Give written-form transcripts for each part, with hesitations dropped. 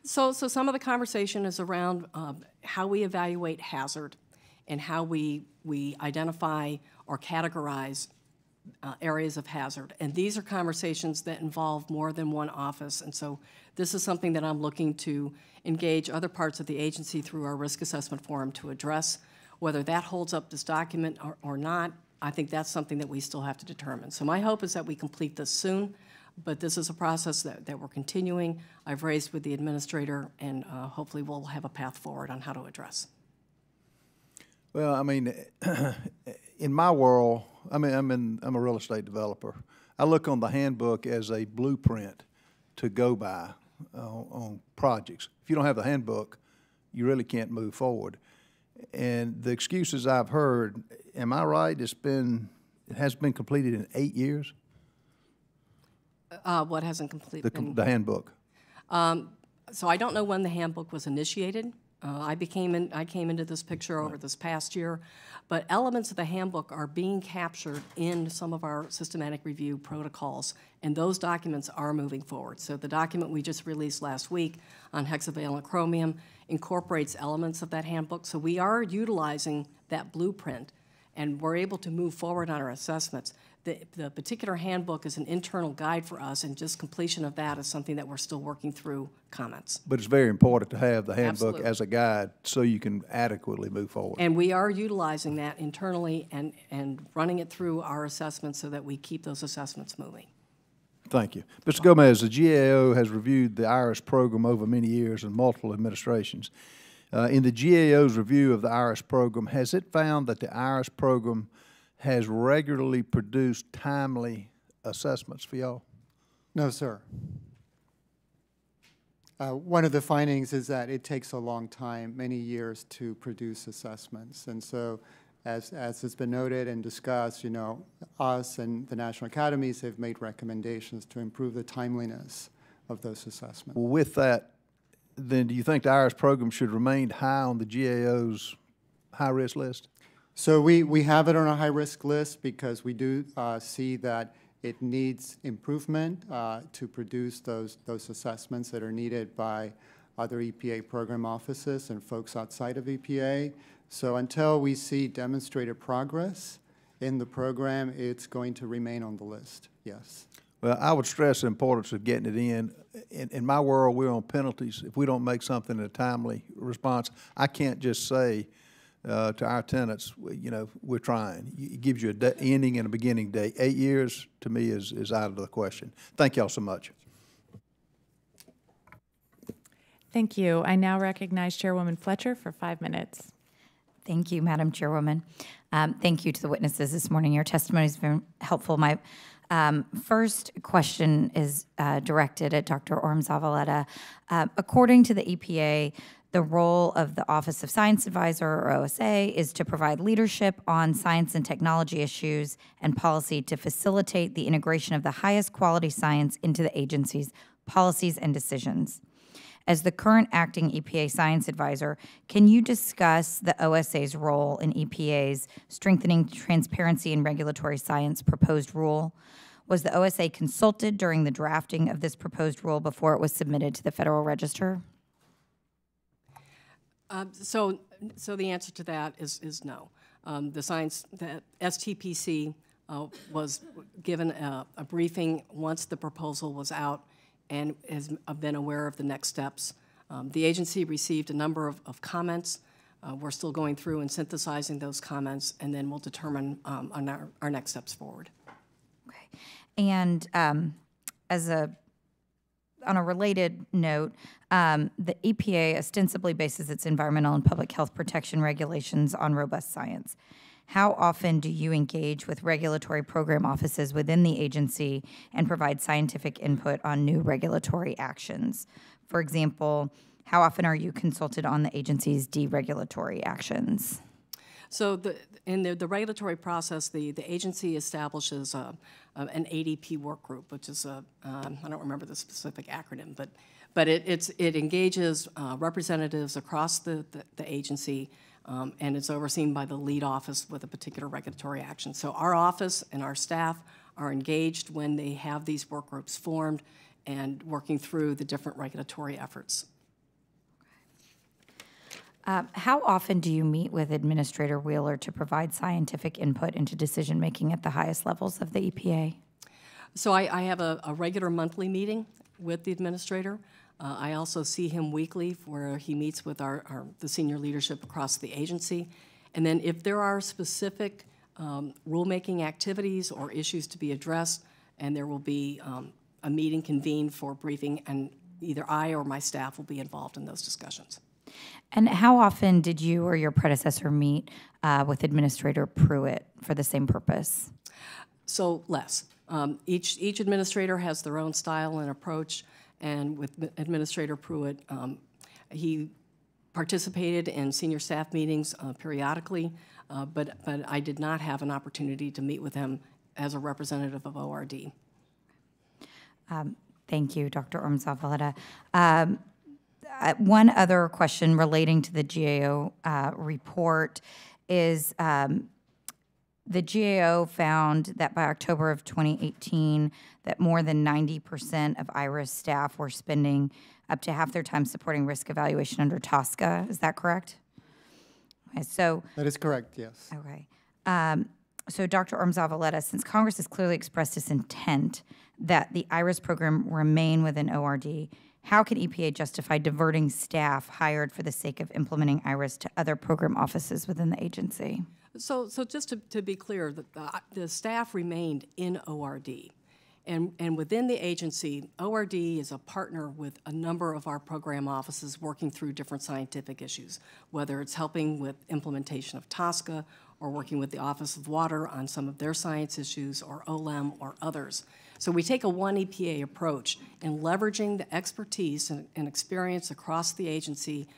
So some of the conversation is around how we evaluate hazard and how we identify or categorize areas of hazard. And these are conversations that involve more than one office. And so this is something that I'm looking to engage other parts of the agency through our risk assessment forum to address. Whether that holds up this document or not, I think that's something that we still have to determine. So my hope is that we complete this soon, but this is a process that we're continuing. I've raised with the administrator, and hopefully we'll have a path forward on how to address. Well, I mean, in my world, I'm a real estate developer. I look on the handbook as a blueprint to go by on projects. If you don't have the handbook, you really can't move forward. And the excuses I've heard, am I right? It has been completed in 8 years. What hasn't completed? The handbook. So I don't know when the handbook was initiated. I came into this picture over this past year, but elements of the handbook are being captured in some of our systematic review protocols, and those documents are moving forward. So the document we just released last week on hexavalent chromium incorporates elements of that handbook. So we are utilizing that blueprint, and we're able to move forward on our assessments. The particular handbook is an internal guide for us, and just completion of that is something that we're still working through comments. But it's very important to have the handbook Absolutely. as a guide so you can adequately move forward. And we are utilizing that internally and running it through our assessments so that we keep those assessments moving. Thank you. Mr. Gomez, the GAO has reviewed the IRIS program over many years and multiple administrations. In the GAO's review of the IRIS program, has it found that the IRIS program has regularly produced timely assessments for y'all? No, sir. One of the findings is that it takes a long time, many years, to produce assessments. And so, as has been noted and discussed, you know, us and the national academies have made recommendations to improve the timeliness of those assessments. Well, with that, then do you think the IRIS program should remain high on the GAO's high-risk list? So we have it on a high-risk list because we do see that it needs improvement to produce those assessments that are needed by other EPA program offices and folks outside of EPA. So until we see demonstrated progress in the program, it's going to remain on the list, yes. Well, I would stress the importance of getting it in. In my world, we're on penalties. If we don't make something in a timely response, I can't just say to our tenants, you know, we're trying. It gives you an ending and a beginning date. 8 years, to me, is out of the question. Thank y'all so much. Thank you. I now recognize Chairwoman Fletcher for 5 minutes. Thank you, Madam Chairwoman. Thank you to the witnesses this morning. Your testimony has been helpful. My first question is directed at Dr. Orme-Zavaleta. According to the EPA, the role of the Office of Science Advisor, or OSA, is to provide leadership on science and technology issues and policy to facilitate the integration of the highest quality science into the agency's policies and decisions. As the current acting EPA Science Advisor, can you discuss the OSA's role in EPA's Strengthening Transparency in Regulatory Science proposed rule? Was the OSA consulted during the drafting of this proposed rule before it was submitted to the Federal Register? So the answer to that is no. The STPC was given a briefing once the proposal was out and has been aware of the next steps. The agency received a number of comments. We're still going through and synthesizing those comments, and then we'll determine on our next steps forward. Okay. And on a related note, the EPA ostensibly bases its environmental and public health protection regulations on robust science. How often do you engage with regulatory program offices within the agency and provide scientific input on new regulatory actions? For example, how often are you consulted on the agency's deregulatory actions? So in the regulatory process, the agency establishes an ADP work group, which is I don't remember the specific acronym, but it engages representatives across the agency, and it's overseen by the lead office with a particular regulatory action. So our office and our staff are engaged when they have these work groups formed and working through the different regulatory efforts. How often do you meet with Administrator Wheeler to provide scientific input into decision-making at the highest levels of the EPA? So I have a regular monthly meeting with the administrator. I also see him weekly where he meets with the senior leadership across the agency. And then if there are specific rulemaking activities or issues to be addressed, and there will be a meeting convened for briefing, and either I or my staff will be involved in those discussions. And how often did you or your predecessor meet with Administrator Pruitt for the same purpose? So less. Each administrator has their own style and approach, and with Administrator Pruitt, he participated in senior staff meetings periodically, but I did not have an opportunity to meet with him as a representative of ORD. Thank you, Dr. Orme-Zavaleta. One other question relating to the GAO report is the GAO found that by October of 2018, that more than 90% of IRIS staff were spending up to half their time supporting risk evaluation under TSCA. Is that correct? Okay, so That is correct, yes. okay. So Dr. Orme-Zavaleta, since Congress has clearly expressed its intent that the IRIS program remain within ORD, how can EPA justify diverting staff hired for the sake of implementing IRIS to other program offices within the agency? So just to be clear, the staff remained in ORD. And within the agency, ORD is a partner with a number of our program offices working through different scientific issues, whether it's helping with implementation of TSCA or working with the Office of Water on some of their science issues, or OLEM or others. So we take a one EPA approach in leveraging the expertise and experience across the agency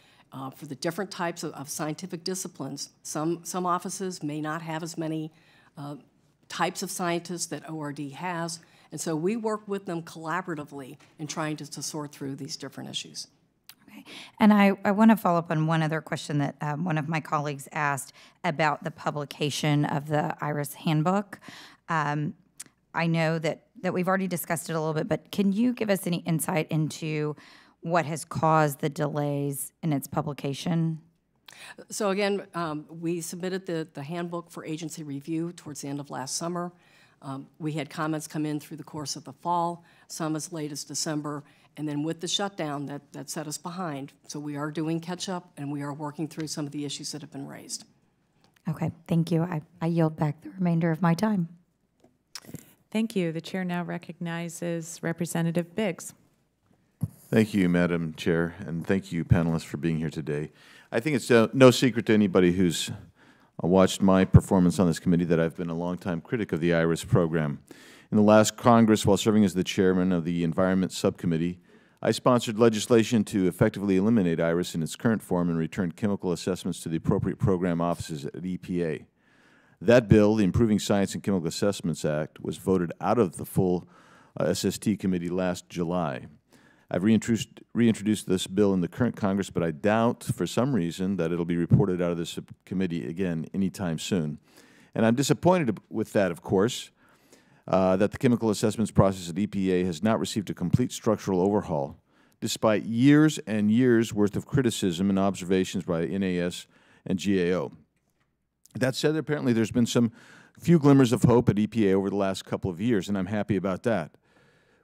for the different types of scientific disciplines. Some offices may not have as many types of scientists that ORD has, and so we work with them collaboratively in trying to sort through these different issues. Okay. And I want to follow up on one other question that one of my colleagues asked about the publication of the IRIS handbook. I know that we've already discussed it a little bit, but can you give us any insight into what has caused the delays in its publication? So again, we submitted the handbook for agency review towards the end of last summer. We had comments come in through the course of the fall, some as late as December, and then with the shutdown, that set us behind. So we are doing catch-up, and we are working through some of the issues that have been raised. Okay, thank you. I yield back the remainder of my time. Thank you. The chair now recognizes Representative Biggs. Thank you, Madam Chair, and thank you, panelists, for being here today. I think it's no secret to anybody who's watched my performance on this committee that I've been a longtime critic of the IRIS program. In the last Congress, while serving as the chairman of the Environment Subcommittee, I sponsored legislation to effectively eliminate IRIS in its current form and return chemical assessments to the appropriate program offices at EPA. That bill, the Improving Science and Chemical Assessments Act, was voted out of the full SST committee last July. I've reintroduced this bill in the current Congress, but I doubt, for some reason, that it'll be reported out of this committee again anytime soon. And I'm disappointed with that, of course, that the chemical assessments process at EPA has not received a complete structural overhaul, despite years and years' worth of criticism and observations by NAS and GAO. That said, apparently there's been some few glimmers of hope at EPA over the last couple of years, and I'm happy about that.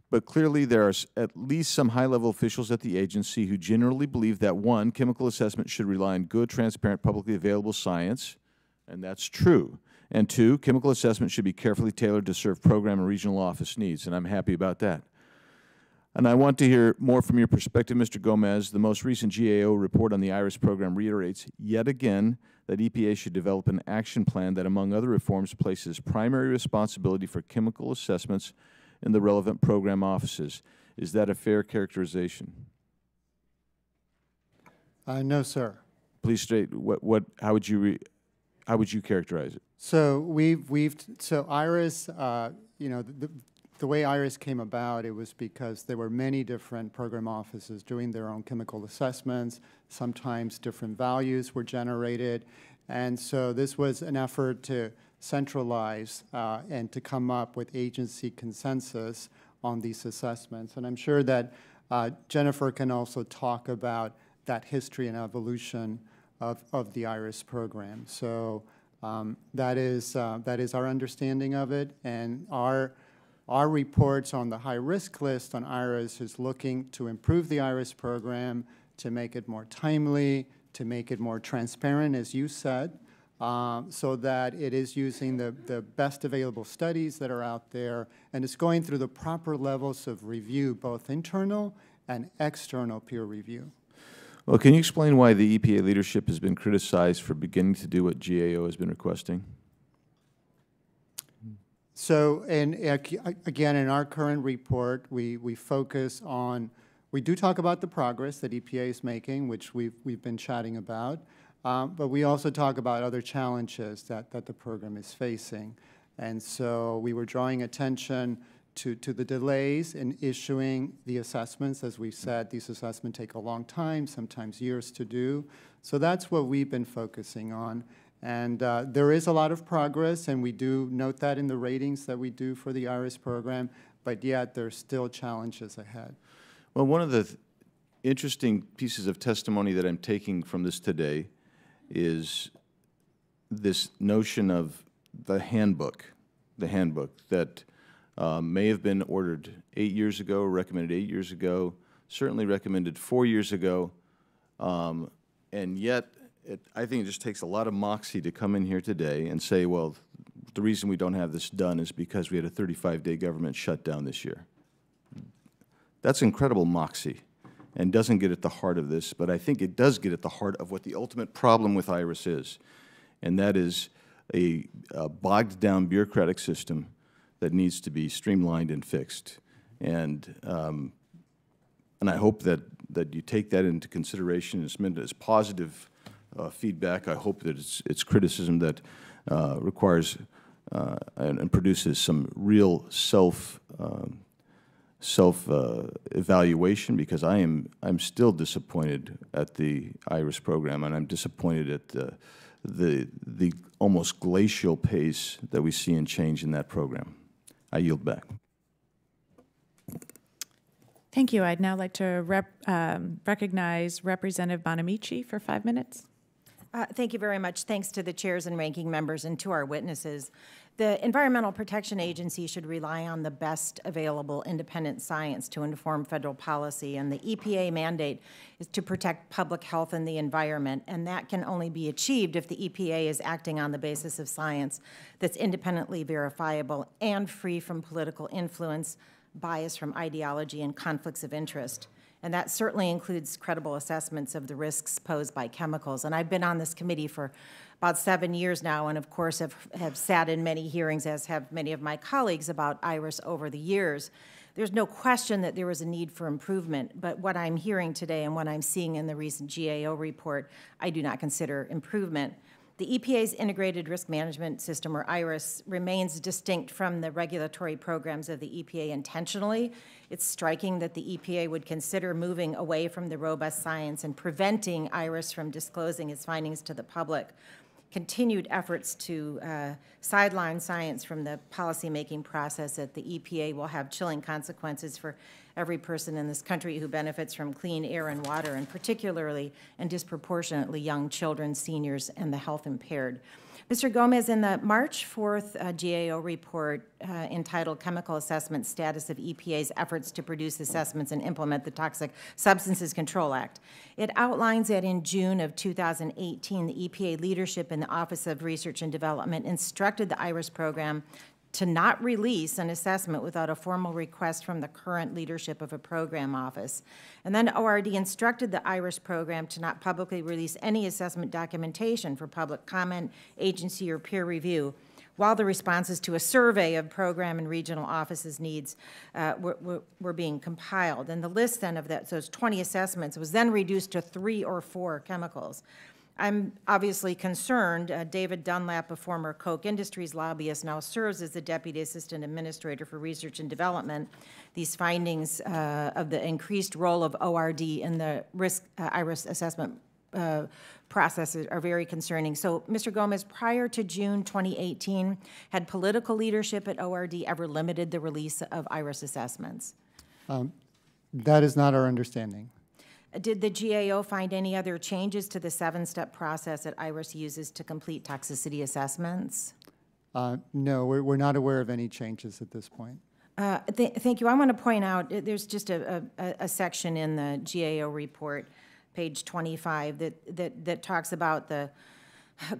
But clearly there are at least some high-level officials at the agency who generally believe that, one, chemical assessment should rely on good, transparent, publicly available science, and that's true. And two, chemical assessment should be carefully tailored to serve program and regional office needs, and I'm happy about that. And I want to hear more from your perspective, Mr. Gomez. The most recent GAO report on the IRIS program reiterates yet again that EPA should develop an action plan that, among other reforms, places primary responsibility for chemical assessments in the relevant program offices. Is that a fair characterization? No, sir. Please state how would you characterize it? So so IRIS, you know, the way IRIS came about, it was because there were many different program offices doing their own chemical assessments. Sometimes different values were generated. And so this was an effort to centralize and to come up with agency consensus on these assessments. And I'm sure that Jennifer can also talk about that history and evolution of the IRIS program. So that is our understanding of it, and our reports on the high-risk list on IRIS is looking to improve the IRIS program, to make it more timely, to make it more transparent, as you said, so that it is using the best available studies that are out there, and it's going through the proper levels of review, both internal and external peer review. Well, can you explain why the EPA leadership has been criticized for beginning to do what GAO has been requesting? So, and again, in our current report, we focus on, we do talk about the progress that EPA is making, which we've been chatting about, but we also talk about other challenges that the program is facing. And so we were drawing attention to the delays in issuing the assessments. As we've said, these assessments take a long time, sometimes years to do. So that's what we've been focusing on. And there is a lot of progress, and we do note that in the ratings that we do for the IRIS program, but yet there's still challenges ahead. Well, one of the interesting pieces of testimony that I'm taking from this today is this notion of the handbook that may have been ordered 8 years ago, recommended 8 years ago, certainly recommended 4 years ago, and yet I think it just takes a lot of moxie to come in here today and say, well, the reason we don't have this done is because we had a 35-day government shutdown this year. That's incredible moxie and doesn't get at the heart of this, but I think it does get at the heart of what the ultimate problem with IRIS is, and that is a bogged-down bureaucratic system that needs to be streamlined and fixed. And I hope that you take that into consideration. It's meant as positive feedback. I hope that it's criticism that requires and produces some real self-evaluation, because I'm still disappointed at the IRIS program, and I'm disappointed at the almost glacial pace that we see in change in that program. I yield back. Thank you. I'd now like to recognize Representative Bonamici for 5 minutes. Thank you very much. Thanks to the chairs and ranking members and to our witnesses. The Environmental Protection Agency should rely on the best available independent science to inform federal policy, and the EPA mandate is to protect public health and the environment, and that can only be achieved if the EPA is acting on the basis of science that's independently verifiable and free from political influence, bias from ideology, and conflicts of interest. And that certainly includes credible assessments of the risks posed by chemicals. And I've been on this committee for about 7 years now, and of course have sat in many hearings, as have many of my colleagues, about IRIS over the years. There's no question that there was a need for improvement, but what I'm hearing today and what I'm seeing in the recent GAO report, I do not consider improvement. The EPA's Integrated Risk Management System, or IRIS, remains distinct from the regulatory programs of the EPA intentionally. It's striking that the EPA would consider moving away from the robust science and preventing IRIS from disclosing its findings to the public. Continued efforts to sideline science from the policymaking process at the EPA will have chilling consequences for every person in this country who benefits from clean air and water, and particularly and disproportionately young children, seniors, and the health impaired. Mr. Gomez, in the March 4th GAO report entitled Chemical Assessment Status of EPA's Efforts to Produce Assessments and Implement the Toxic Substances Control Act, it outlines that in June of 2018, the EPA leadership in the Office of Research and Development instructed the IRIS program to not release an assessment without a formal request from the current leadership of a program office. And then ORD instructed the IRIS program to not publicly release any assessment documentation for public comment, agency, or peer review, while the responses to a survey of program and regional offices' needs were being compiled. And the list then of those 20 assessments was then reduced to 3 or 4 chemicals. I'm obviously concerned. David Dunlap, a former Koch Industries lobbyist, now serves as the Deputy Assistant Administrator for Research and Development. These findings of the increased role of ORD in the IRIS assessment process are very concerning. So, Mr. Gomez, prior to June 2018, had political leadership at ORD ever limited the release of IRIS assessments? That is not our understanding. Did the GAO find any other changes to the 7-step process that IRIS uses to complete toxicity assessments? No, we're not aware of any changes at this point. Thank you. I want to point out, there's just a section in the GAO report, page 25, that talks about the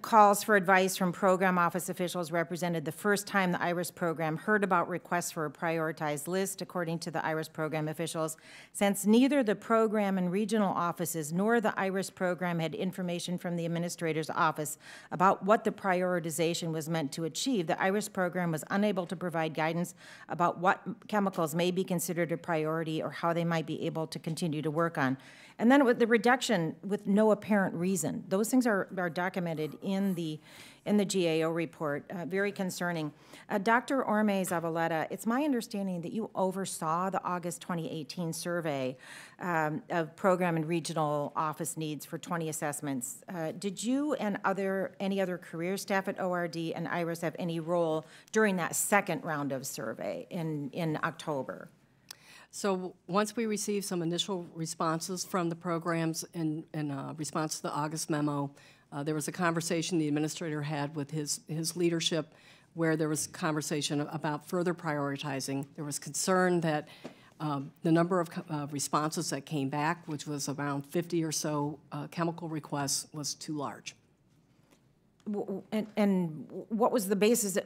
calls for advice from program office officials represented the first time the IRIS program heard about requests for a prioritized list, according to the IRIS program officials. Since neither the program and regional offices nor the IRIS program had information from the administrator's office about what the prioritization was meant to achieve, the IRIS program was unable to provide guidance about what chemicals may be considered a priority or how they might be able to continue to work on. And then with the reduction with no apparent reason, those things are documented in the GAO report, very concerning. Dr. Orme-Zavaleta, it's my understanding that you oversaw the August 2018 survey of program and regional office needs for 20 assessments. Did you and any other career staff at ORD and IRIS have any role during that second round of survey in October? So once we received some initial responses from the programs in response to the August memo, there was a conversation the administrator had with his leadership where there was conversation about further prioritizing. There was concern that the number of responses that came back, which was around 50 or so chemical requests, was too large. And what was the basis?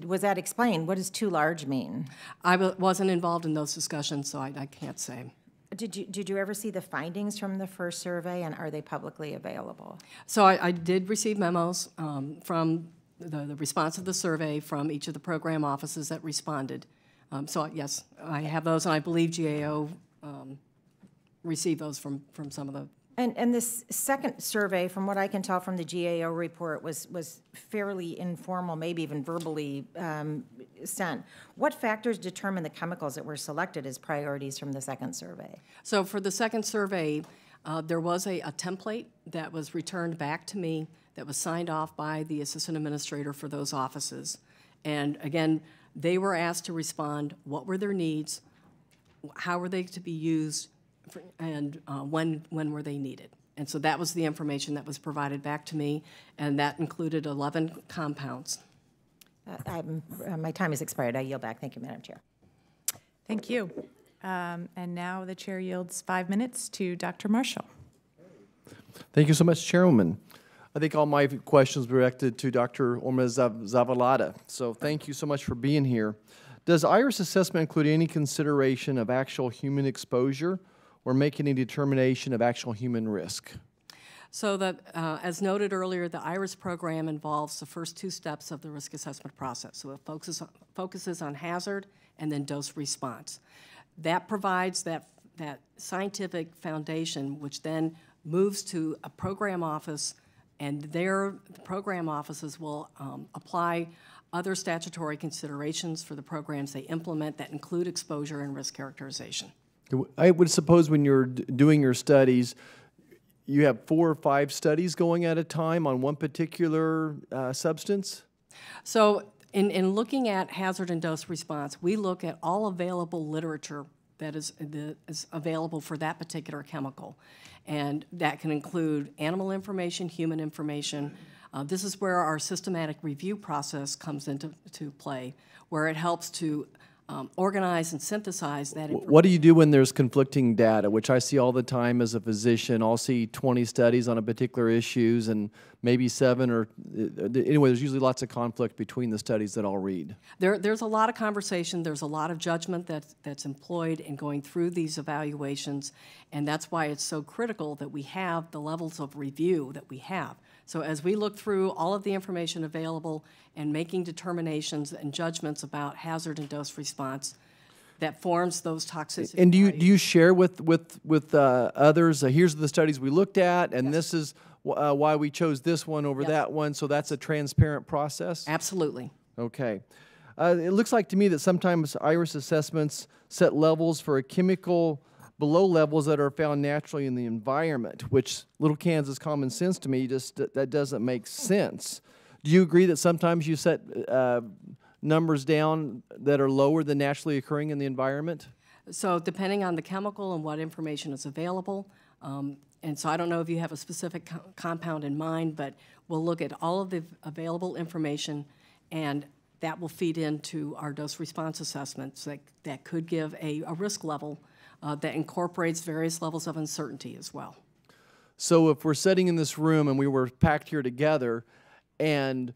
Was that explained? What does too large mean? I wasn't involved in those discussions, so I can't say. Did you ever see the findings from the first survey, and are they publicly available? So I did receive memos from the response of the survey from each of the program offices that responded. So yes, I have those, and I believe GAO received those from some of the. And this second survey, from what I can tell from the GAO report, was fairly informal, maybe even verbally sent. What factors determine the chemicals that were selected as priorities from the second survey? So for the second survey, there was a template that was returned back to me that was signed off by the assistant administrator for those offices. And again, they were asked to respond, what were their needs, how were they to be used, and when were they needed. And so that was the information that was provided back to me, and that included 11 compounds. My time has expired. I yield back. Thank you, Madam Chair. Thank you. And now the chair yields 5 minutes to Dr. Marshall. Thank you so much, Chairwoman. I think all my questions were directed to Dr. Orme-Zavaleta, so thank you so much for being here. Does IRIS assessment include any consideration of actual human exposure or making a determination of actual human risk? So that, as noted earlier, the IRIS program involves the first 2 steps of the risk assessment process. So it focuses on hazard and then dose response. That provides that scientific foundation, which then moves to a program office, and the program offices will apply other statutory considerations for the programs they implement that include exposure and risk characterization. I would suppose when you're doing your studies, you have 4 or 5 studies going at a time on one particular substance? So in looking at hazard and dose response, we look at all available literature that is available for that particular chemical. And that can include animal information, human information. This is where our systematic review process comes into play, where it helps to organize and synthesize that information. What do you do when there's conflicting data, which I see all the time as a physician? I'll see 20 studies on a particular issues and maybe 7 or, anyway, there's usually lots of conflict between the studies that I'll read. There's a lot of conversation, there's a lot of judgment that's employed in going through these evaluations, and that's why it's so critical that we have the levels of review that we have. So as we look through all of the information available and making determinations and judgments about hazard and dose response, that forms those toxicity. And do you share with others? Here's the studies we looked at, and yes, this is why we chose this one over yes, that one. So that's a transparent process. Absolutely. Okay. It looks like to me that sometimes IRIS assessments set levels for a chemical below levels that are found naturally in the environment, which little Kansas common sense to me, just that doesn't make sense. Do you agree that sometimes you set numbers down that are lower than naturally occurring in the environment? So depending on the chemical and what information is available, And so I don't know if you have a specific compound in mind, but we'll look at all of the available information, and that will feed into our dose response assessments that could give a risk level that incorporates various levels of uncertainty as well. So if we're sitting in this room and we were packed here together, and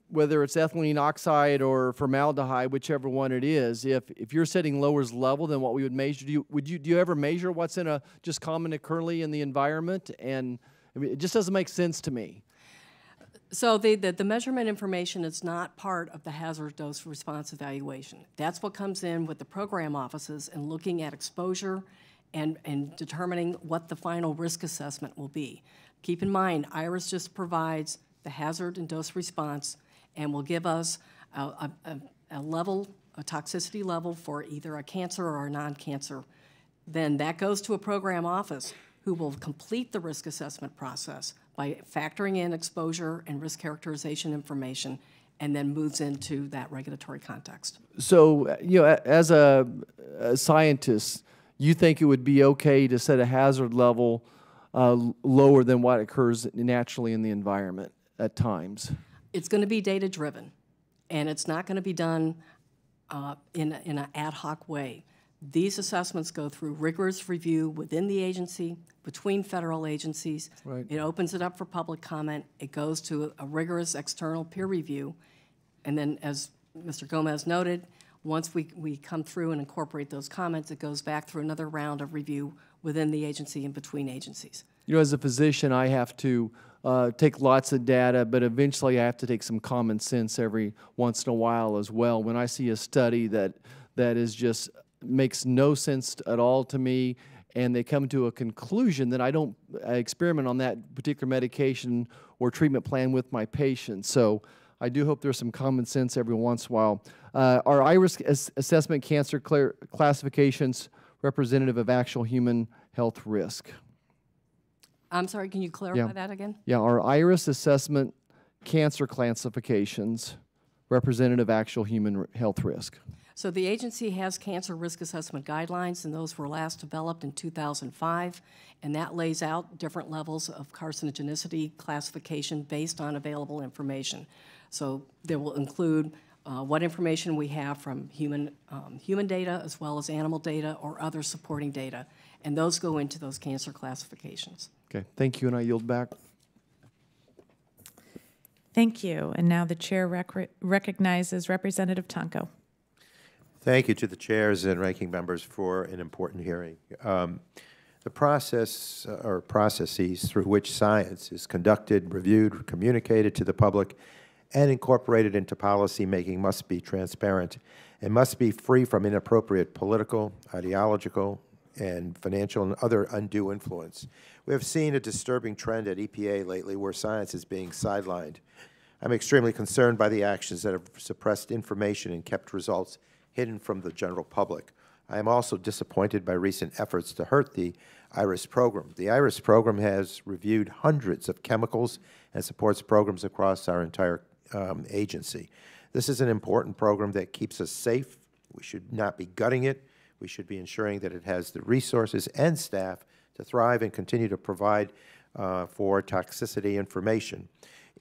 whether it's ethylene oxide or formaldehyde, whichever one it is, if you're setting lower level than what we would measure, do you ever measure what's in just common currently in the environment? And I mean, it just doesn't make sense to me. So the measurement information is not part of the hazard dose response evaluation. That's what comes in with the program offices and looking at exposure and determining what the final risk assessment will be. Keep in mind, IRIS just provides the hazard and dose response and will give us a level, a toxicity level for either a cancer or a non-cancer. Then that goes to a program office who will complete the risk assessment process by factoring in exposure and risk characterization information, and then moves into that regulatory context. So, you know, as a scientist, you think it would be okay to set a hazard level lower than what occurs naturally in the environment at times? It's going to be data-driven, and it's not going to be done in an ad hoc way. These assessments go through rigorous review within the agency, between federal agencies. Right. It opens it up for public comment. It goes to a rigorous external peer review. And then, as Mr. Gomez noted, once we come through and incorporate those comments, it goes back through another round of review within the agency and between agencies. You know, as a physician, I have to take lots of data, but eventually I have to take some common sense every once in a while as well. When I see a study that is just makes no sense at all to me, and they come to a conclusion that I don't experiment on that particular medication or treatment plan with my patients. So I do hope there's some common sense every once in a while. Are IRIS assessment cancer classifications representative of actual human health risk? I'm sorry, can you clarify that again? Yeah, are IRIS assessment cancer classifications representative of actual human health risk? So the agency has cancer risk assessment guidelines, and those were last developed in 2005, and that lays out different levels of carcinogenicity classification based on available information. So they will include what information we have from human data as well as animal data or other supporting data, and those go into those cancer classifications. Okay, thank you, and I yield back. Thank you. And now the chair recognizes Representative Tonko. Thank you to the chairs and ranking members for an important hearing. The process or processes through which science is conducted, reviewed, communicated to the public, and incorporated into policy making must be transparent and must be free from inappropriate political, ideological, and financial and other undue influence. We have seen a disturbing trend at EPA lately where science is being sidelined. I'm extremely concerned by the actions that have suppressed information and kept results hidden from the general public. I am also disappointed by recent efforts to hurt the IRIS program. The IRIS program has reviewed hundreds of chemicals and supports programs across our entire agency. This is an important program that keeps us safe. We should not be gutting it. We should be ensuring that it has the resources and staff to thrive and continue to provide for toxicity information.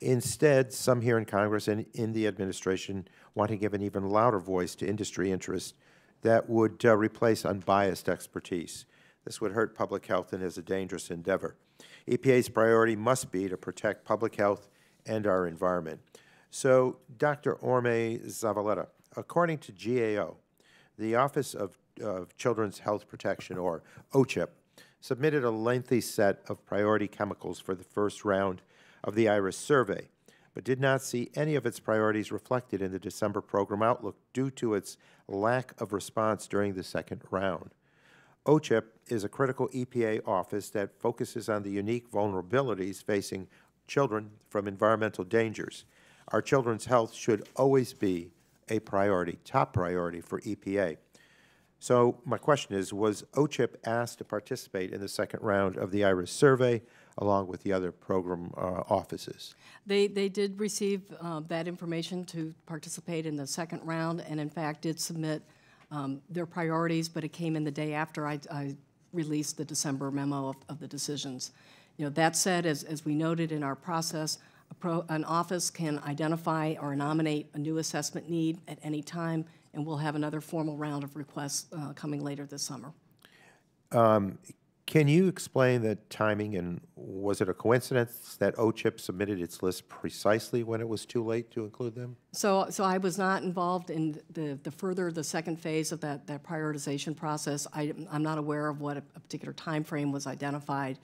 Instead, some here in Congress and in the administration want to give an even louder voice to industry interests that would replace unbiased expertise. This would hurt public health and is a dangerous endeavor. EPA's priority must be to protect public health and our environment. So, Dr. Orme-Zavaleta, according to GAO, the Office of Children's Health Protection, or OCHIP, submitted a lengthy set of priority chemicals for the first round of the IRIS survey, but did not see any of its priorities reflected in the December program outlook due to its lack of response during the second round. OCHIP is a critical EPA office that focuses on the unique vulnerabilities facing children from environmental dangers. Our children's health should always be a priority, top priority for EPA. So my question is, was OCHIP asked to participate in the second round of the IRIS survey along with the other program offices? They did receive that information to participate in the second round, and in fact did submit their priorities, but it came in the day after I release the December memo of the decisions. You know, that said, as we noted in our process, an office can identify or nominate a new assessment need at any time, and we'll have another formal round of requests coming later this summer. Can you explain the timing, and was it a coincidence that OCHIP submitted its list precisely when it was too late to include them? So I was not involved in the second phase of that prioritization process. I'm not aware of what a particular time frame was identified.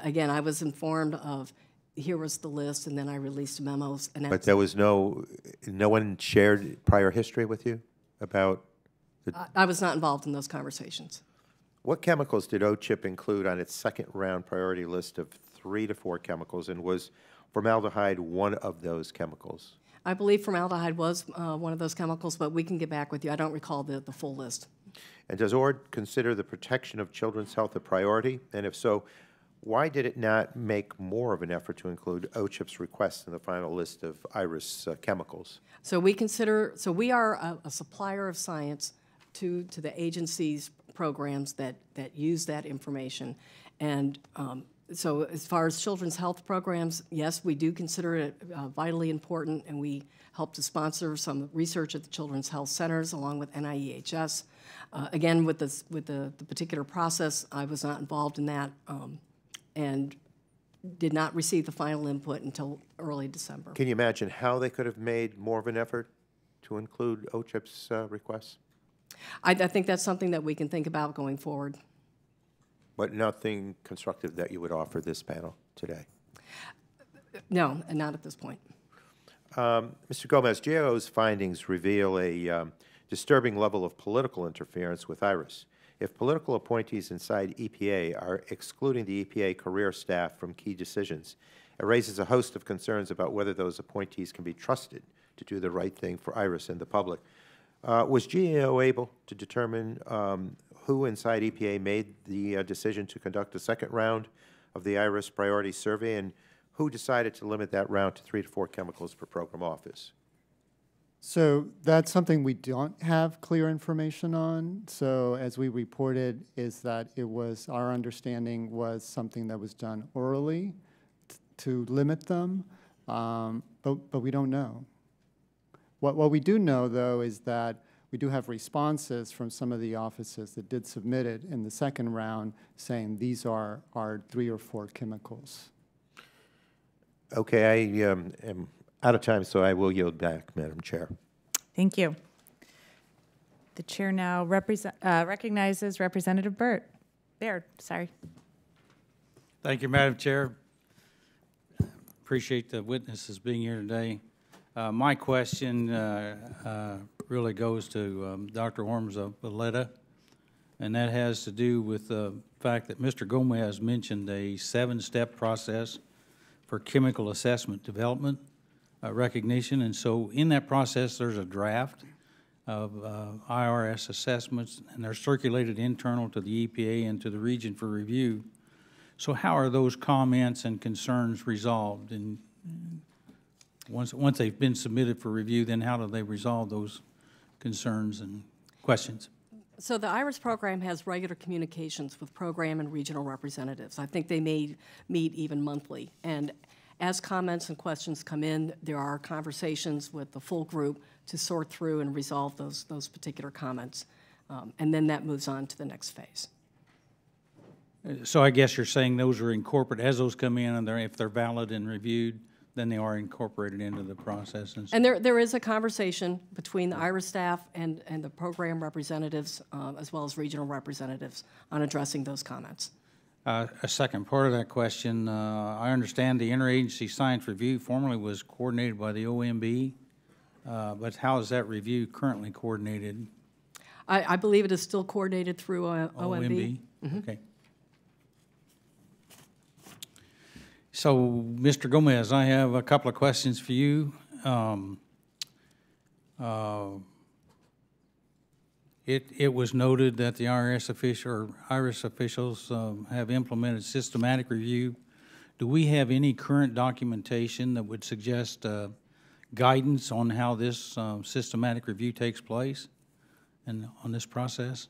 Again, I was informed of, here was the list, and then I released memos. But there was no one shared prior history with you about the... I was not involved in those conversations. What chemicals did OCHIP include on its second round priority list of 3 to 4 chemicals, and was formaldehyde one of those chemicals? I believe formaldehyde was one of those chemicals, but we can get back with you. I don't recall the full list. And does ORD consider the protection of children's health a priority? And if so, why did it not make more of an effort to include OCHIP's request in the final list of IRIS chemicals? So we are a supplier of science to the agency's programs that use that information. And so as far as children's health programs, yes, we do consider it vitally important, and we help to sponsor some research at the Children's Health Centers along with NIEHS. Again, with the particular process, I was not involved in that and did not receive the final input until early December. Can you imagine how they could have made more of an effort to include OCHIP's requests? I think that's something that we can think about going forward. But nothing constructive that you would offer this panel today? No, and not at this point. Mr. Gomez, GAO's findings reveal a disturbing level of political interference with IRIS. If political appointees inside EPA are excluding the EPA career staff from key decisions, it raises a host of concerns about whether those appointees can be trusted to do the right thing for IRIS and the public. Was GAO able to determine who inside EPA made the decision to conduct a second round of the IRIS priority survey, and who decided to limit that round to 3 to 4 chemicals per program office? So that's something we don't have clear information on. So as we reported, is that it was, our understanding was something that was done orally to limit them, but we don't know. What we do know, though, is that we do have responses from some of the offices that did submit it in the second round saying these are 3 or 4 chemicals. Okay, I am out of time, so I will yield back, Madam Chair. Thank you. The chair now recognizes Representative Baird. Sorry. Thank you, Madam Chair. Appreciate the witnesses being here today. My question really goes to Dr. Orme-Zavaleta, and that has to do with the fact that Mr. Gomez mentioned a 7-step process for chemical assessment development recognition, and so in that process there's a draft of IRS assessments, and they're circulated internal to the EPA and to the region for review. So how are those comments and concerns resolved? And once they've been submitted for review, then how do they resolve those concerns and questions? So the IRIS program has regular communications with program and regional representatives. I think they may meet even monthly. And as comments and questions come in, there are conversations with the full group to sort through and resolve those particular comments. And then that moves on to the next phase. So I guess you're saying those are incorporated, as those come in, and if they're valid and reviewed, then they are incorporated into the process. And there is a conversation between the IRIS staff and the program representatives, as well as regional representatives, on addressing those comments. A second part of that question, I understand the interagency science review formerly was coordinated by the OMB, but how is that review currently coordinated? I believe it is still coordinated through OMB. Mm-hmm. Okay. So, Mr. Gomez, I have a couple of questions for you. It was noted that the IRIS officials have implemented systematic review. Do we have any current documentation that would suggest guidance on how this systematic review takes place and on this process?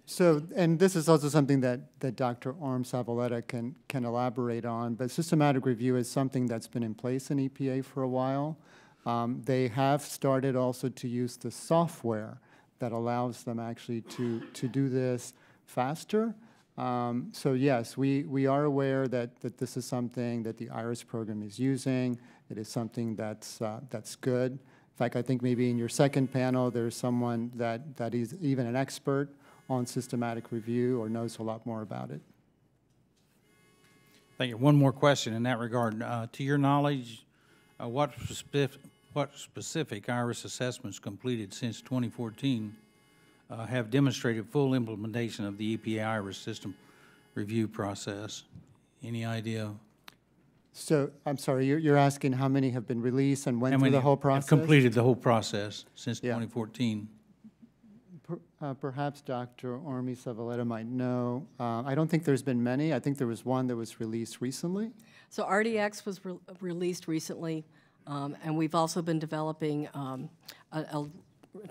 So, and this is also something that Dr. Orme-Zavaleta can elaborate on, but systematic review is something that's been in place in EPA for a while. They have started also to use the software that allows them actually to do this faster. So yes, we are aware that this is something that the IRIS program is using. It is something that's good. In fact, I think maybe in your second panel, there's someone that is even an expert on systematic review or knows a lot more about it. Thank you. One more question in that regard. To your knowledge, what specific IRIS assessments completed since 2014 have demonstrated full implementation of the EPA IRIS system review process? Any idea? So, I'm sorry, you're asking how many have been released and went through the whole process? Have completed the whole process since 2014? Perhaps Dr. Orme-Zavaleta might know. I don't think there's been many. I think there was one that was released recently. So RDX was released recently, and we've also been developing a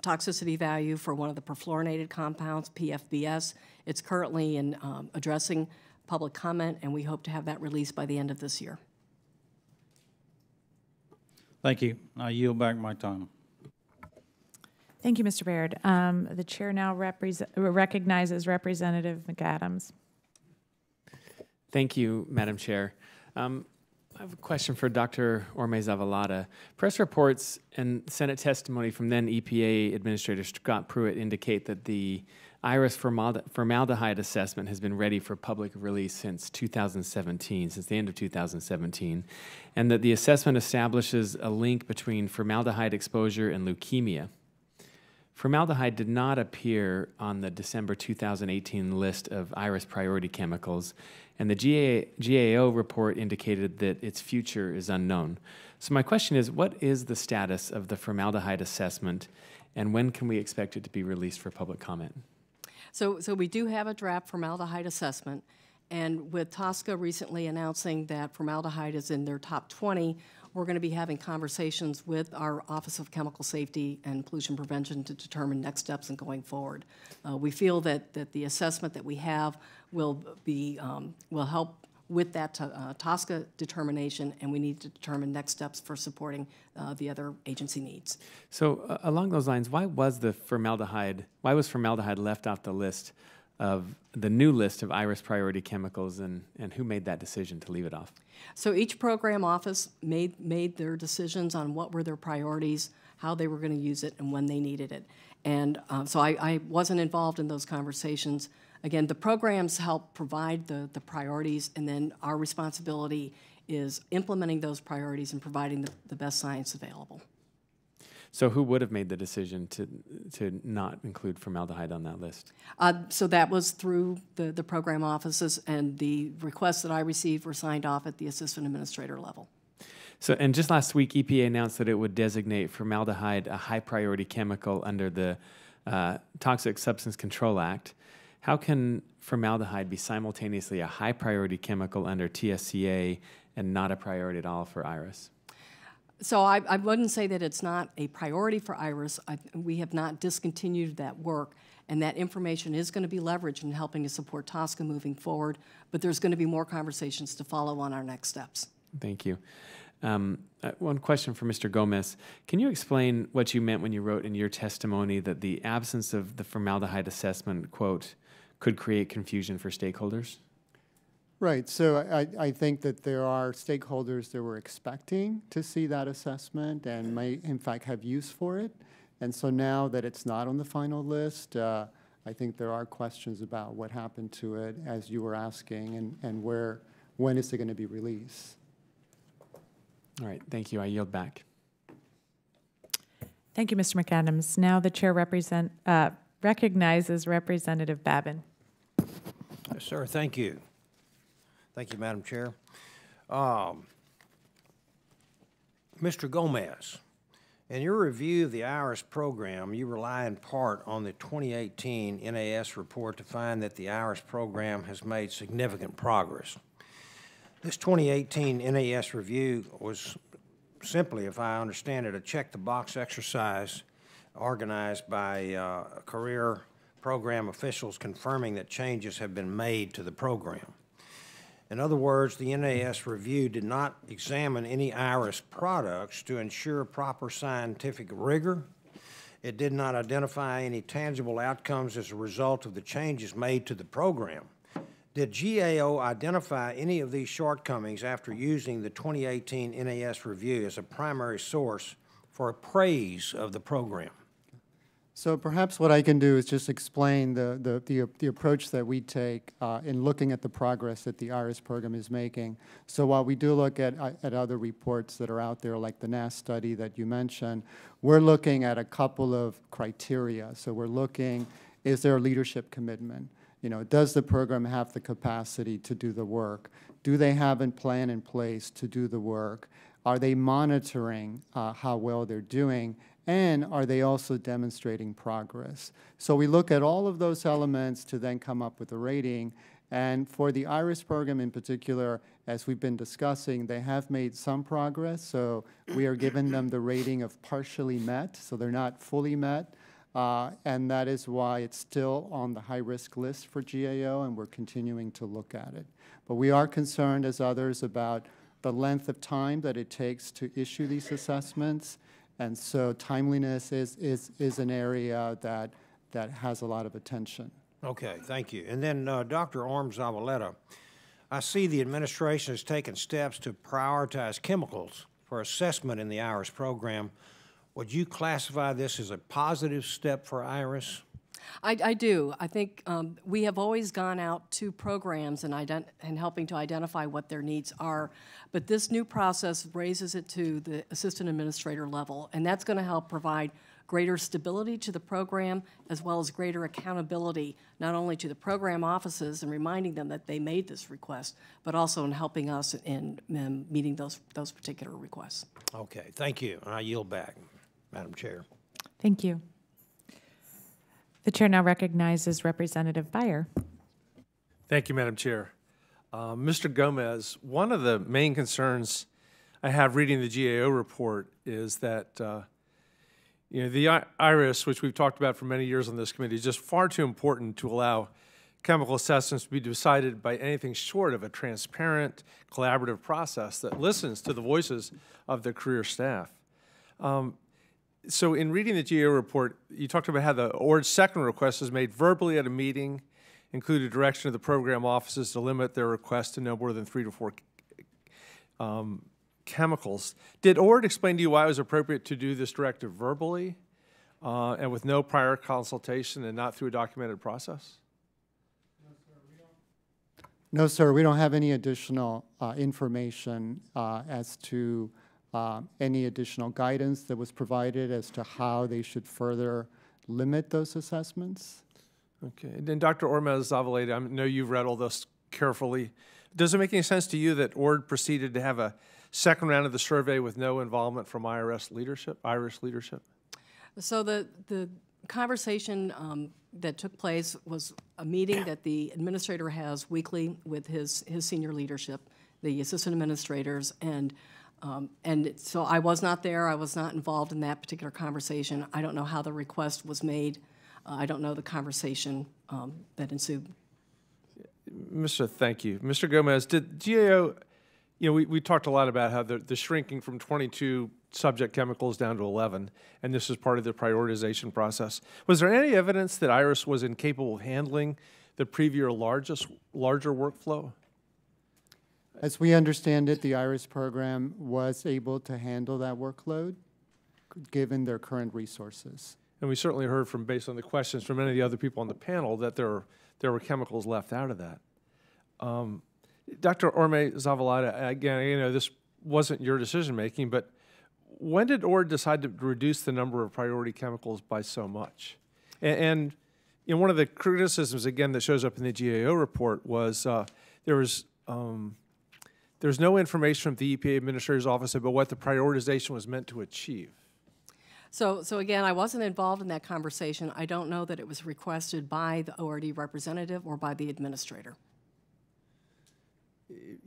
toxicity value for one of the perfluorinated compounds, PFBS. It's currently in addressing public comment, and we hope to have that released by the end of this year. Thank you. I yield back my time. Thank you, Mr. Baird. The chair now recognizes Representative McAdams. Thank you, Madam Chair. I have a question for Dr. Orme-Zavaleta. Press reports and Senate testimony from then EPA Administrator Scott Pruitt indicate that the IRIS formaldehyde assessment has been ready for public release since 2017, since the end of 2017, and that the assessment establishes a link between formaldehyde exposure and leukemia. Formaldehyde did not appear on the December 2018 list of IRIS priority chemicals, and the GAO report indicated that its future is unknown. So my question is, what is the status of the formaldehyde assessment, and when can we expect it to be released for public comment? So we do have a draft formaldehyde assessment, and with TSCA recently announcing that formaldehyde is in their top 20, we're going to be having conversations with our Office of Chemical Safety and Pollution Prevention to determine next steps and going forward. We feel that the assessment that we have will help with that TSCA determination, and we need to determine next steps for supporting the other agency needs. So along those lines, why was formaldehyde left off the list of the new list of IRIS priority chemicals, and who made that decision to leave it off? So each program office made their decisions on what were their priorities, how they were going to use it, and when they needed it. And so I wasn't involved in those conversations. Again, the programs help provide the priorities, and then our responsibility is implementing those priorities and providing the best science available. So who would have made the decision to not include formaldehyde on that list? So that was through the program offices, and the requests that I received were signed off at the assistant administrator level. So, and just last week, EPA announced that it would designate formaldehyde a high priority chemical under the Toxic Substance Control Act. How can formaldehyde be simultaneously a high priority chemical under TSCA and not a priority at all for IRIS? So I wouldn't say that it's not a priority for IRIS. We have not discontinued that work, and that information is going to be leveraged in helping to support TSCA moving forward, but there's going to be more conversations to follow on our next steps. Thank you. One question for Mr. Gomez. Can you explain what you meant when you wrote in your testimony that the absence of the formaldehyde assessment, quote, could create confusion for stakeholders? Right. So I think that there are stakeholders that were expecting to see that assessment and may, in fact, have use for it. And so now that it's not on the final list, I think there are questions about what happened to it, as you were asking, and when is it going to be released? All right. Thank you. I yield back. Thank you, Mr. McAdams. Now the chair recognizes Representative Babin. Yes, sir. Thank you. Thank you, Madam Chair. Mr. Gomez, in your review of the IRIS program, you rely in part on the 2018 NAS report to find that the IRIS program has made significant progress. This 2018 NAS review was simply, if I understand it, a check-the-box exercise organized by career program officials confirming that changes have been made to the program. In other words, the NAS review did not examine any IRIS products to ensure proper scientific rigor. It did not identify any tangible outcomes as a result of the changes made to the program. Did GAO identify any of these shortcomings after using the 2018 NAS review as a primary source for appraise of the program? So perhaps what I can do is just explain the approach that we take in looking at the progress that the IRIS program is making. So while we do look at other reports that are out there, like the NAS study that you mentioned, we're looking at a couple of criteria. So we're looking, is there a leadership commitment? You know, does the program have the capacity to do the work? Do they have a plan in place to do the work? Are they monitoring how well they're doing? And are they also demonstrating progress? So we look at all of those elements to then come up with a rating. And for the IRIS program in particular, as we've been discussing, they have made some progress. So we are giving them the rating of partially met, so they're not fully met. And that is why it's still on the high-risk list for GAO, and we're continuing to look at it. But we are concerned, as others, about the length of time that it takes to issue these assessments. And so timeliness is an area that has a lot of attention. Okay, thank you. And then Dr. Orme-Zavaleta, I see the administration has taken steps to prioritize chemicals for assessment in the IRIS program. Would you classify this as a positive step for IRIS? I do. I think we have always gone out to programs and helping to identify what their needs are, but this new process raises it to the assistant administrator level, and that's going to help provide greater stability to the program as well as greater accountability, not only to the program offices and reminding them that they made this request, but also in helping us in meeting those particular requests. Okay, thank you. And I yield back, Madam Chair. Thank you. The chair now recognizes Representative Byer. Thank you, Madam Chair. Mr. Gomez, one of the main concerns I have reading the GAO report is that the IRIS, which we've talked about for many years on this committee, is just far too important to allow chemical assessments to be decided by anything short of a transparent, collaborative process that listens to the voices of the career staff. So in reading the GAO report, you talked about how the ORD's second request was made verbally at a meeting, included direction of the program offices to limit their request to no more than 3 to 4 chemicals. Did ORD explain to you why it was appropriate to do this directive verbally and with no prior consultation and not through a documented process? No, sir, we don't have any additional information as to any additional guidance that was provided as to how they should further limit those assessments. Okay, and then Dr. Orme-Zavaleta, I know you've read all this carefully. Does it make any sense to you that ORD proceeded to have a second round of the survey with no involvement from IRIS leadership? So the conversation that took place was a meeting that the administrator has weekly with his senior leadership, the assistant administrators, and so I was not there. I was not involved in that particular conversation. I don't know how the request was made. I don't know the conversation that ensued. Thank you. Mr. Gomez, did GAO, we talked a lot about how the shrinking from 22 subject chemicals down to 11, and this is part of the prioritization process. Was there any evidence that IRIS was incapable of handling the previous larger workflow? As we understand it, the IRIS program was able to handle that workload given their current resources. And we certainly heard from, based on the questions from many of the other people on the panel, that there were chemicals left out of that. Dr. Orme-Zavaleta, again, this wasn't your decision-making, but when did ORD decide to reduce the number of priority chemicals by so much? And one of the criticisms, again, that shows up in the GAO report was there's no information from the EPA Administrator's Office about what the prioritization was meant to achieve. So again, I wasn't involved in that conversation. I don't know that it was requested by the ORD representative or by the administrator.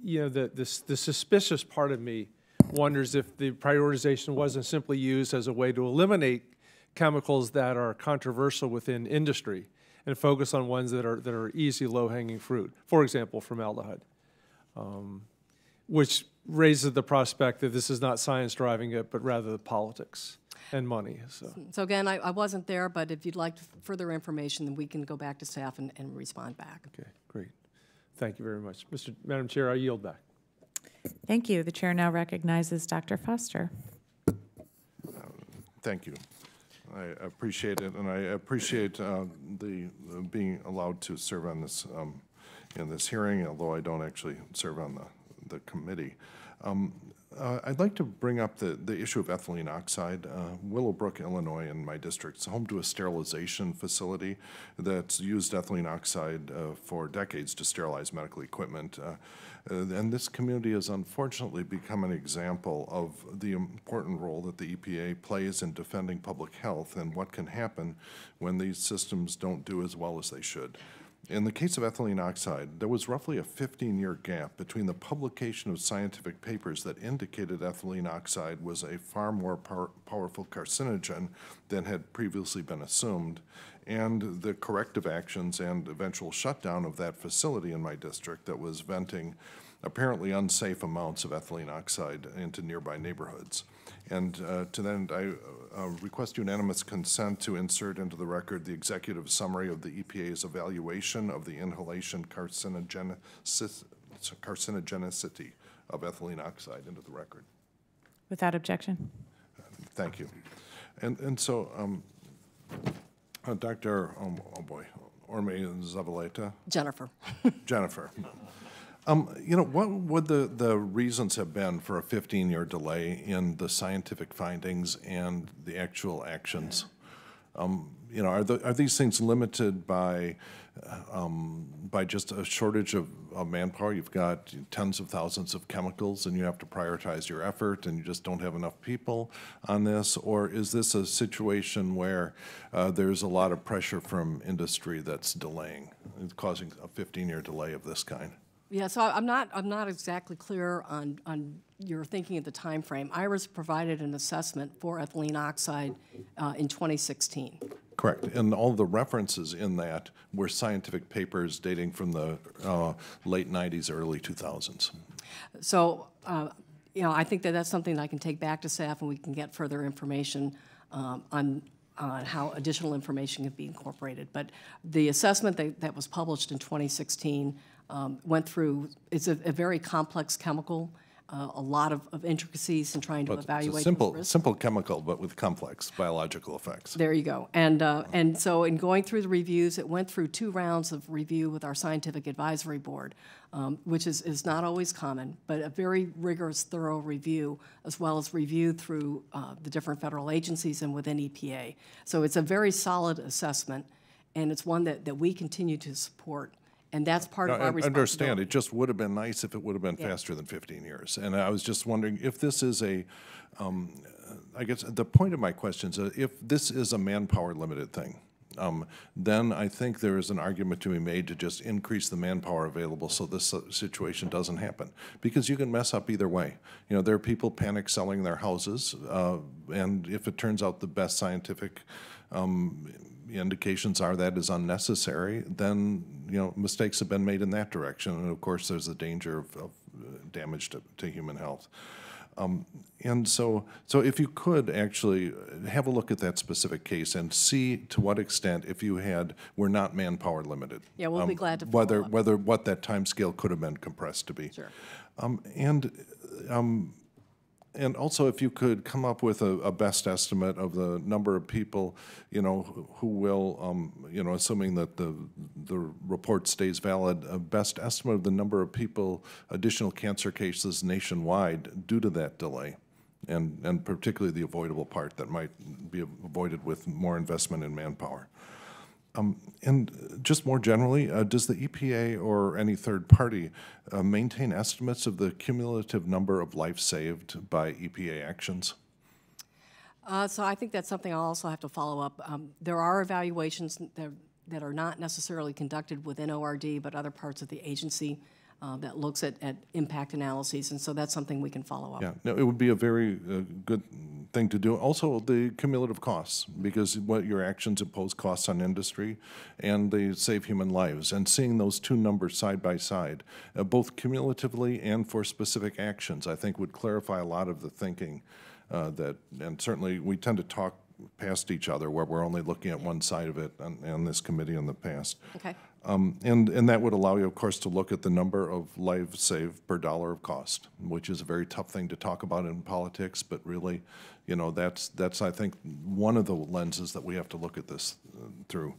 The suspicious part of me wonders if the prioritization wasn't simply used as a way to eliminate chemicals that are controversial within industry and focus on ones that are easy, low-hanging fruit. For example, formaldehyde, which raises the prospect that this is not science driving it, but rather the politics and money. So again, I wasn't there, but if you'd like further information, then we can go back to staff and respond back. Okay, great. Thank you very much. Madam Chair, I yield back. Thank you. The chair now recognizes Dr. Foster. Thank you. I appreciate it, and I appreciate the being allowed to serve on this in this hearing, although I don't actually serve on the committee. I'd like to bring up the issue of ethylene oxide. Willowbrook, Illinois, in my district, is home to a sterilization facility that's used ethylene oxide for decades to sterilize medical equipment. And this community has unfortunately become an example of the important role that the EPA plays in defending public health and what can happen when these systems don't do as well as they should. In the case of ethylene oxide, there was roughly a 15-year gap between the publication of scientific papers that indicated ethylene oxide was a far more powerful carcinogen than had previously been assumed, and the corrective actions and eventual shutdown of that facility in my district that was venting apparently unsafe amounts of ethylene oxide into nearby neighborhoods. And to that end, I request unanimous consent to insert into the record the executive summary of the EPA's evaluation of the inhalation carcinogenicity of ethylene oxide into the record. Without objection. Thank you. And so, Dr. Orme-Zavaleta. Jennifer. Jennifer. You know, what would the reasons have been for a 15-year delay in the scientific findings and the actual actions? You know, are these things limited by just a shortage of manpower? You've got tens of thousands of chemicals and you have to prioritize your effort and you just don't have enough people on this? Or is this a situation where there's a lot of pressure from industry that's delaying, causing a 15-year delay of this kind? Yeah, so I'm not exactly clear on your thinking of the time frame. IRIS provided an assessment for ethylene oxide in 2016. Correct, and all the references in that were scientific papers dating from the late 90s, early 2000s. So, you know, I think that's something that I can take back to staff and we can get further information on how additional information can be incorporated. But the assessment that was published in 2016 went through, it's a very complex chemical, a lot of intricacies in trying to evaluate it's a simple chemical, but with complex biological effects. There you go. And so in going through the reviews, it went through 2 rounds of review with our scientific advisory board, which is not always common, but a very rigorous, thorough review, as well as review through the different federal agencies and within EPA. So it's a very solid assessment, and it's one that we continue to support. And that's part of our responsibility. I understand. It just would have been nice if it would have been faster than 15 years. And I was just wondering if this is a, I guess the point of my question is if this is a manpower limited thing, then I think there is an argument to be made to just increase the manpower available so this situation doesn't happen. Because you can mess up either way. You know, there are people panic selling their houses, and if it turns out the best scientific indications are that is unnecessary, then, you know, mistakes have been made in that direction. And of course, there's the danger of damage to human health. And so if you could actually have a look at that specific case and see to what extent, if you were not manpower limited. Yeah, we'll be glad to follow up. Whether what that time scale could have been compressed to be. Sure. And also, if you could come up with a best estimate of the number of people, you know, who will, you know, assuming that the report stays valid, a best estimate of the number of people, additional cancer cases nationwide due to that delay, and particularly the avoidable part that might be avoided with more investment in manpower. And just more generally, does the EPA or any third party maintain estimates of the cumulative number of lives saved by EPA actions? So I think that's something I'll also have to follow up. There are evaluations that are not necessarily conducted within ORD, but other parts of the agency that looks at impact analyses, and so that's something we can follow up. Yeah, no, it would be a very good thing to do. Also, the cumulative costs, because what your actions impose costs on industry, and they save human lives. And seeing those two numbers side by side, both cumulatively and for specific actions, I think would clarify a lot of the thinking and certainly we tend to talk past each other where we're only looking at one side of it on this committee in the past. Okay. And that would allow you, of course, to look at the number of lives saved per dollar of cost, which is a very tough thing to talk about in politics, but really, you know, that's I think, one of the lenses that we have to look at this through.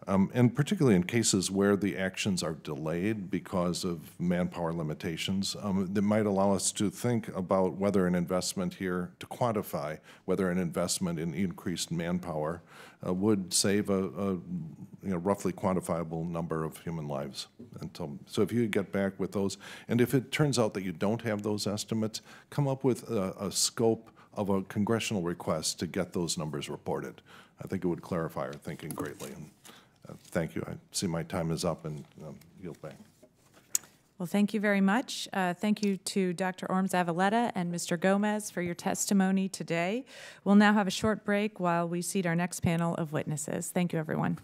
And particularly in cases where the actions are delayed because of manpower limitations, that might allow us to think about whether an investment here, to quantify whether an investment in increased manpower would save a roughly quantifiable number of human lives. So if you get back with those, and if it turns out that you don't have those estimates, come up with a scope of a congressional request to get those numbers reported. I think it would clarify our thinking greatly. And, thank you. I see my time is up and yield back. Well, thank you very much. Thank you to Dr. Orme-Zavaleta and Mr. Gomez for your testimony today. We'll now have a short break while we seat our next panel of witnesses. Thank you, everyone.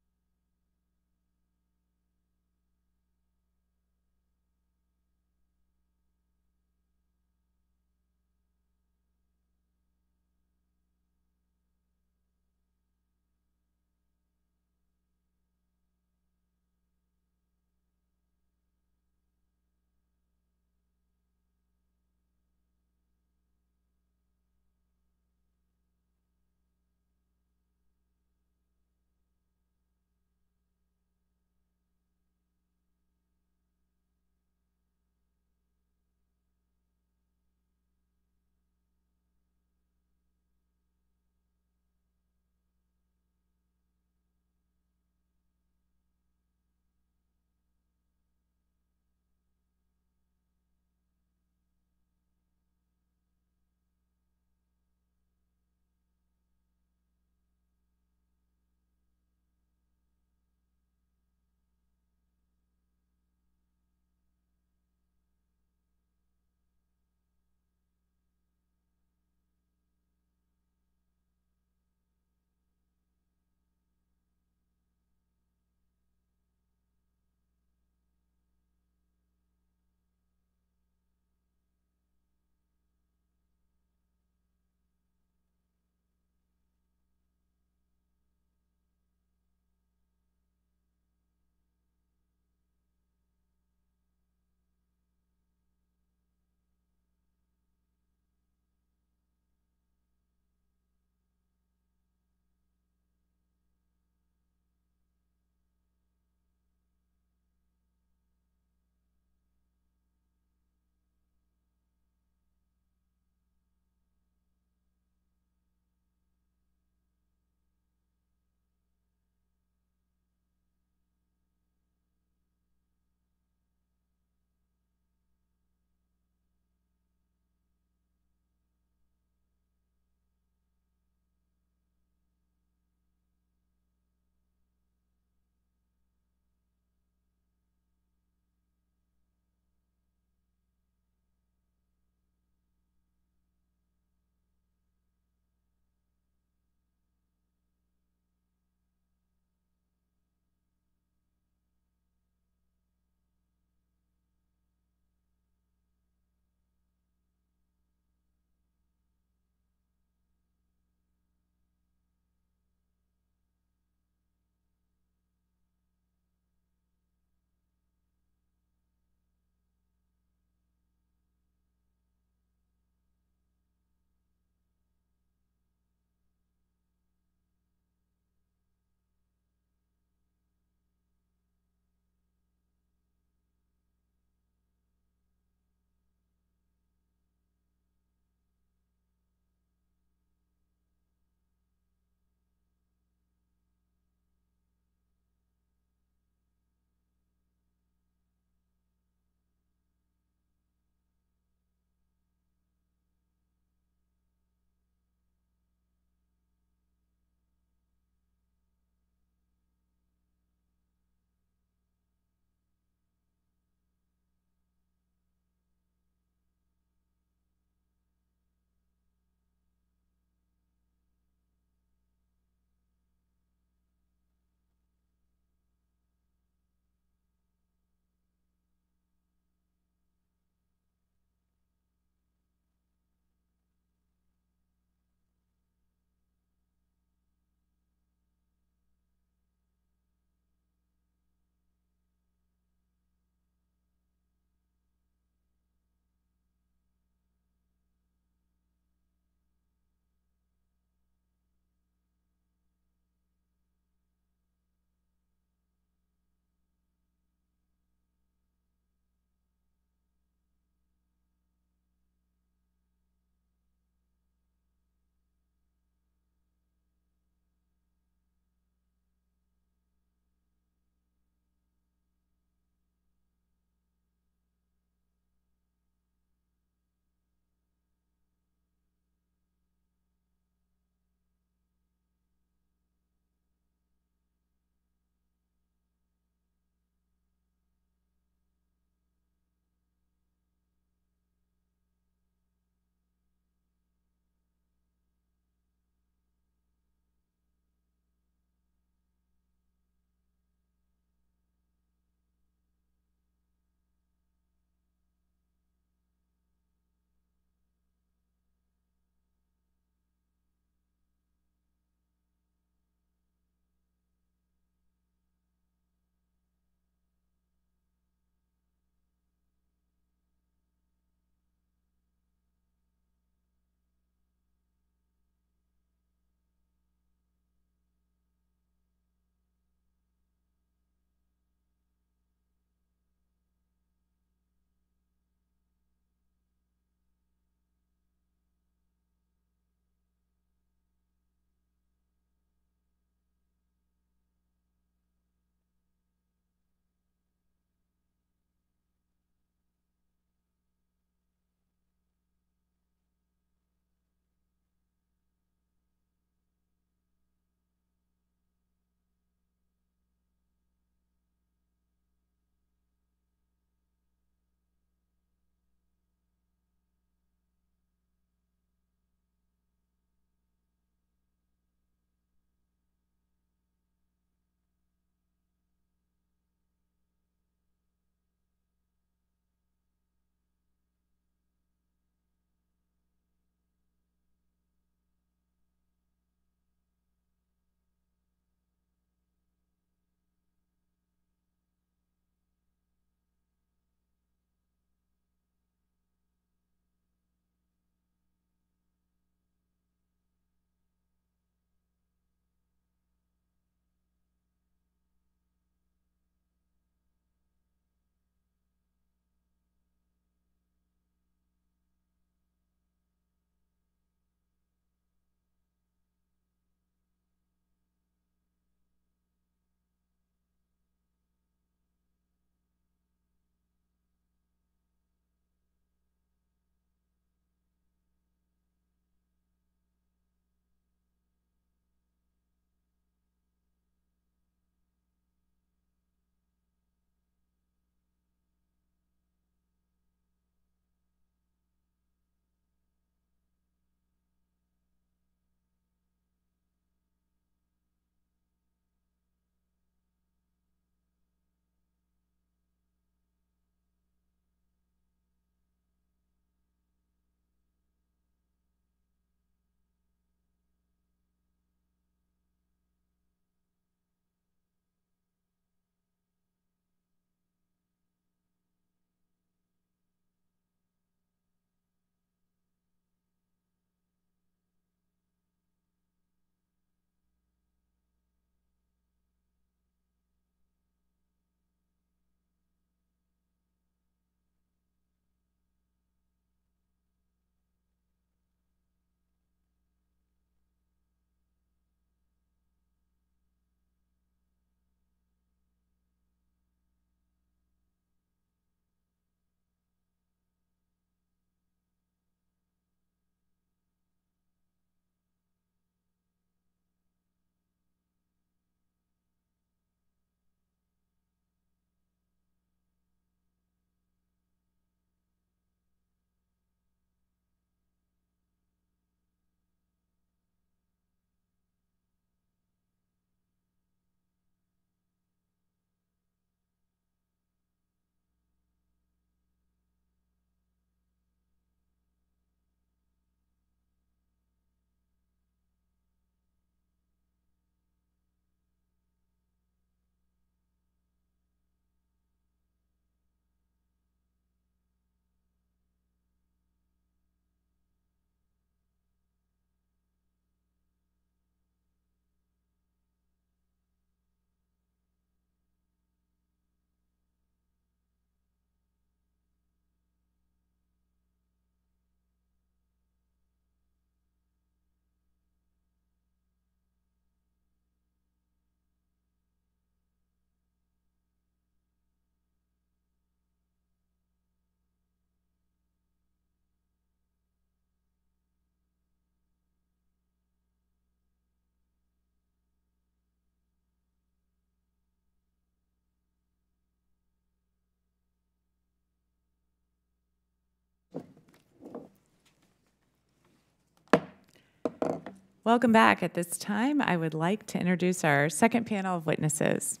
Welcome back. At this time, I would like to introduce our second panel of witnesses.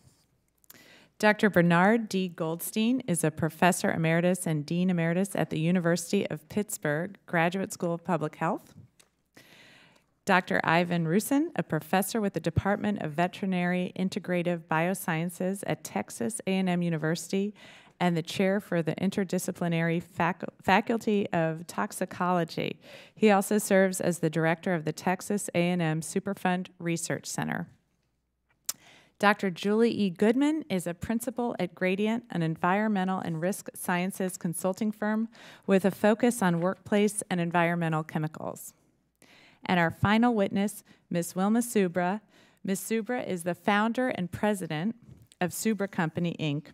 Dr. Bernard D. Goldstein is a professor emeritus and dean emeritus at the University of Pittsburgh Graduate School of Public Health. Dr. Ivan Rusyn, a professor with the Department of Veterinary Integrative Biosciences at Texas A&M University and the chair for the Interdisciplinary Faculty of Toxicology. He also serves as the director of the Texas A&M Superfund Research Center. Dr. Julie E. Goodman is a principal at Gradient, an environmental and risk sciences consulting firm with a focus on workplace and environmental chemicals. And our final witness, Ms. Wilma Subra. Ms. Subra is the founder and president of Subra Company, Inc.,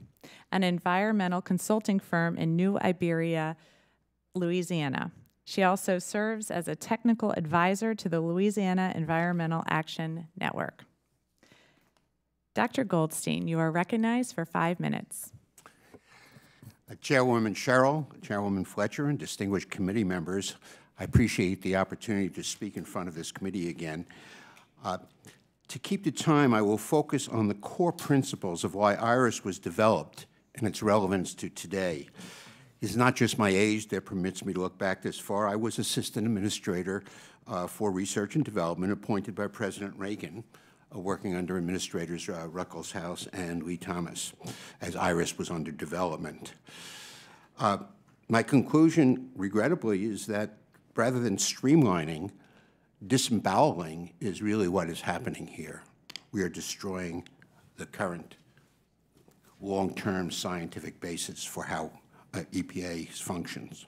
an environmental consulting firm in New Iberia, Louisiana. She also serves as a technical advisor to the Louisiana Environmental Action Network. Dr. Goldstein, you are recognized for 5 minutes. Chairwoman Sherrill, Chairwoman Fletcher, and distinguished committee members, I appreciate the opportunity to speak in front of this committee again. To keep the time, I will focus on the core principles of why IRIS was developed and its relevance to today. It's not just my age that permits me to look back this far. I was assistant administrator for research and development appointed by President Reagan, working under Administrators Ruckelshaus and Lee Thomas, as IRIS was under development. My conclusion, regrettably, is that rather than streamlining, disemboweling is really what is happening here. We are destroying the current long-term scientific basis for how EPA functions.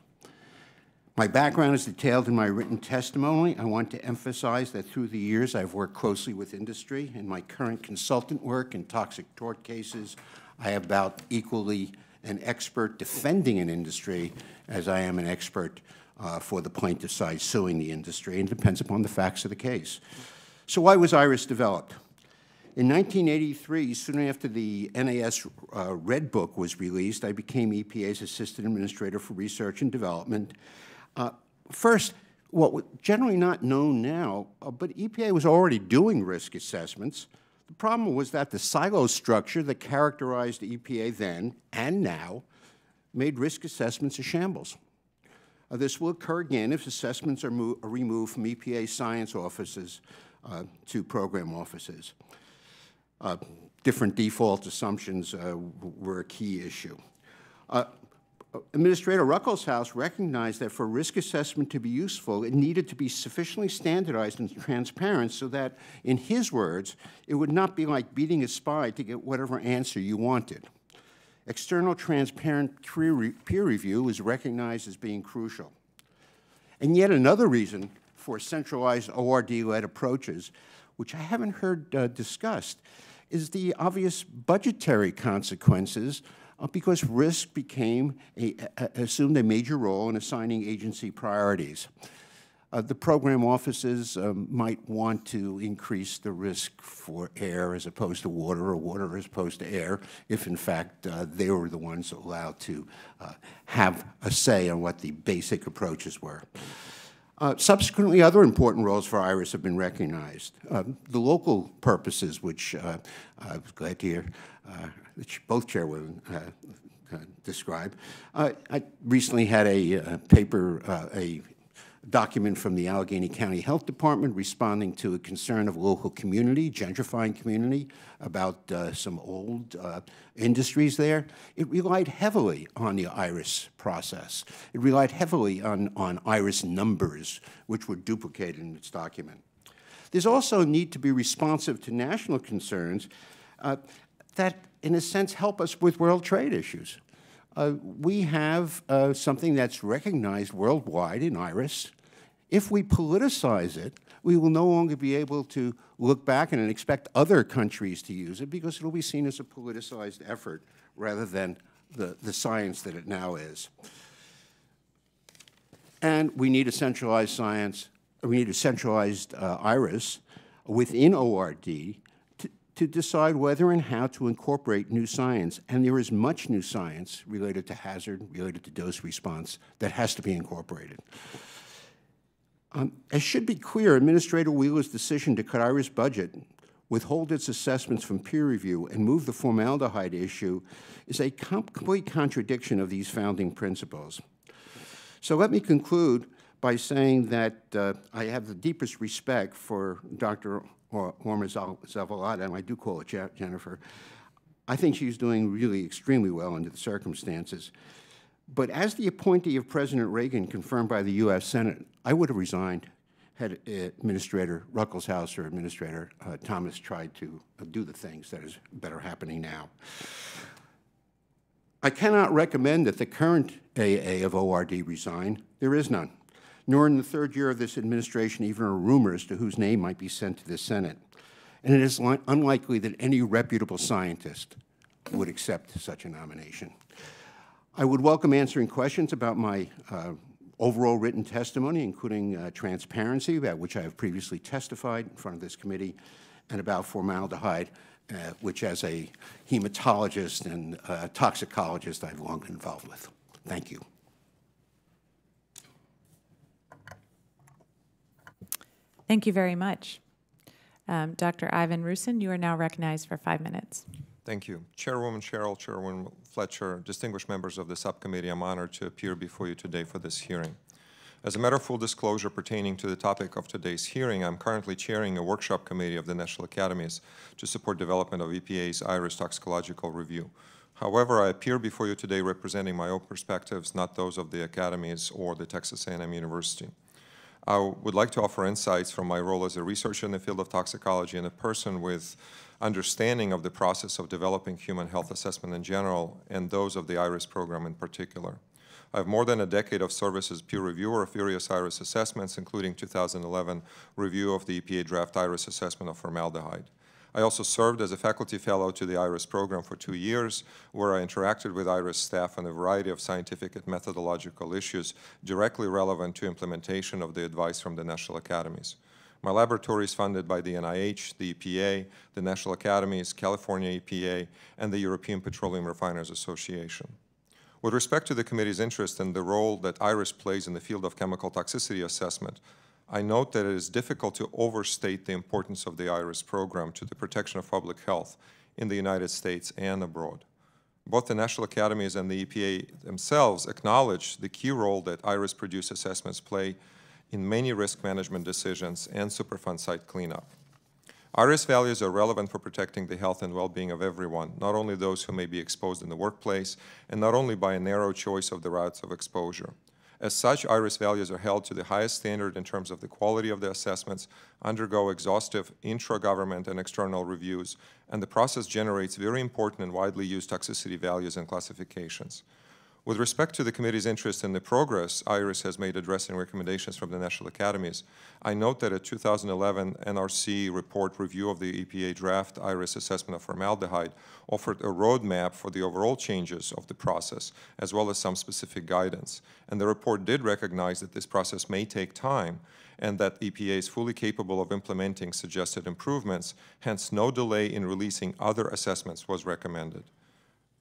My background is detailed in my written testimony. I want to emphasize that through the years I've worked closely with industry. In my current consultant work in toxic tort cases, I am about equally an expert defending an industry as I am an expert for the plaintiff side suing the industry, and it depends upon the facts of the case. So why was IRIS developed? In 1983, soon after the NAS Red Book was released, I became EPA's Assistant Administrator for Research and Development. First, what was generally not known now, but EPA was already doing risk assessments. The problem was that the silo structure that characterized EPA then and now made risk assessments a shambles. This will occur again if assessments are removed from EPA science offices to program offices. Different default assumptions were a key issue. Administrator Ruckelshaus recognized that for risk assessment to be useful, it needed to be sufficiently standardized and transparent so that, in his words, it would not be like beating a spy to get whatever answer you wanted. External transparent peer review was recognized as being crucial. And yet another reason for centralized ORD-led approaches, which I haven't heard discussed, is the obvious budgetary consequences because risk assumed a major role in assigning agency priorities. The program offices might want to increase the risk for air as opposed to water, or water as opposed to air, if in fact they were the ones allowed to have a say on what the basic approaches were. Subsequently, other important roles for IRIS have been recognized. The local purposes, which I was glad to hear both chairwomen describe. I recently had a paper, a document from the Allegheny County Health Department responding to a concern of local community, gentrifying community, about some old industries there. It relied heavily on the IRIS process. It relied heavily on IRIS numbers, which were duplicated in its document. There's also a need to be responsive to national concerns that, in a sense, help us with world trade issues. We have something that's recognized worldwide in IRIS. If we politicize it, we will no longer be able to look back and expect other countries to use it because it will be seen as a politicized effort rather than the science that it now is. And we need a centralized science, we need a centralized IRIS within ORD to decide whether and how to incorporate new science. And there is much new science related to hazard, related to dose response, that has to be incorporated. As should be clear, Administrator Wheeler's decision to cut IRIS budget, withhold its assessments from peer review, and move the formaldehyde issue is a complete contradiction of these founding principles. So let me conclude by saying that I have the deepest respect for Dr. Orme-Zavaleta, and I do call her Jennifer. I think she's doing really extremely well under the circumstances. But as the appointee of President Reagan confirmed by the U.S. Senate, I would have resigned had Administrator Ruckelshaus or Administrator Thomas tried to do the things that are happening now. I cannot recommend that the current AA of ORD resign. There is none. Nor in the third year of this administration even a rumor as to whose name might be sent to the Senate. And it is unlikely that any reputable scientist would accept such a nomination. I would welcome answering questions about my overall written testimony, including transparency, about which I have previously testified in front of this committee, and about formaldehyde, which as a hematologist and toxicologist I've long been involved with. Thank you. Thank you very much. Dr. Ivan Rusyn, you are now recognized for 5 minutes. Thank you. Chairwoman Sherrill, Chairwoman Fletcher, distinguished members of the subcommittee, I'm honored to appear before you today for this hearing. As a matter of full disclosure pertaining to the topic of today's hearing, I'm currently chairing a workshop committee of the National Academies to support development of EPA's IRIS toxicological review. However, I appear before you today representing my own perspectives, not those of the academies or the Texas A&M University. I would like to offer insights from my role as a researcher in the field of toxicology and a person with understanding of the process of developing human health assessment in general and those of the IRIS program in particular. I have more than a decade of service as peer reviewer of various IRIS assessments, including 2011 review of the EPA draft IRIS assessment of formaldehyde. I also served as a faculty fellow to the IRIS program for 2 years, where I interacted with IRIS staff on a variety of scientific and methodological issues directly relevant to implementation of the advice from the National Academies. My laboratory is funded by the NIH, the EPA, the National Academies, California EPA, and the European Petroleum Refiners Association. With respect to the committee's interest in the role that IRIS plays in the field of chemical toxicity assessment, I note that it is difficult to overstate the importance of the IRIS program to the protection of public health in the United States and abroad. Both the National Academies and the EPA themselves acknowledge the key role that IRIS-produced assessments play in many risk management decisions and Superfund site cleanup. IRIS values are relevant for protecting the health and well-being of everyone, not only those who may be exposed in the workplace, and not only by a narrow choice of the routes of exposure. As such, IRIS values are held to the highest standard in terms of the quality of the assessments, undergo exhaustive intra-government and external reviews, and the process generates very important and widely used toxicity values and classifications. With respect to the committee's interest in the progress IRIS has made addressing recommendations from the National Academies, I note that a 2011 NRC report review of the EPA draft IRIS assessment of formaldehyde offered a roadmap for the overall changes of the process, as well as some specific guidance. And the report did recognize that this process may take time and that EPA is fully capable of implementing suggested improvements, hence no delay in releasing other assessments was recommended.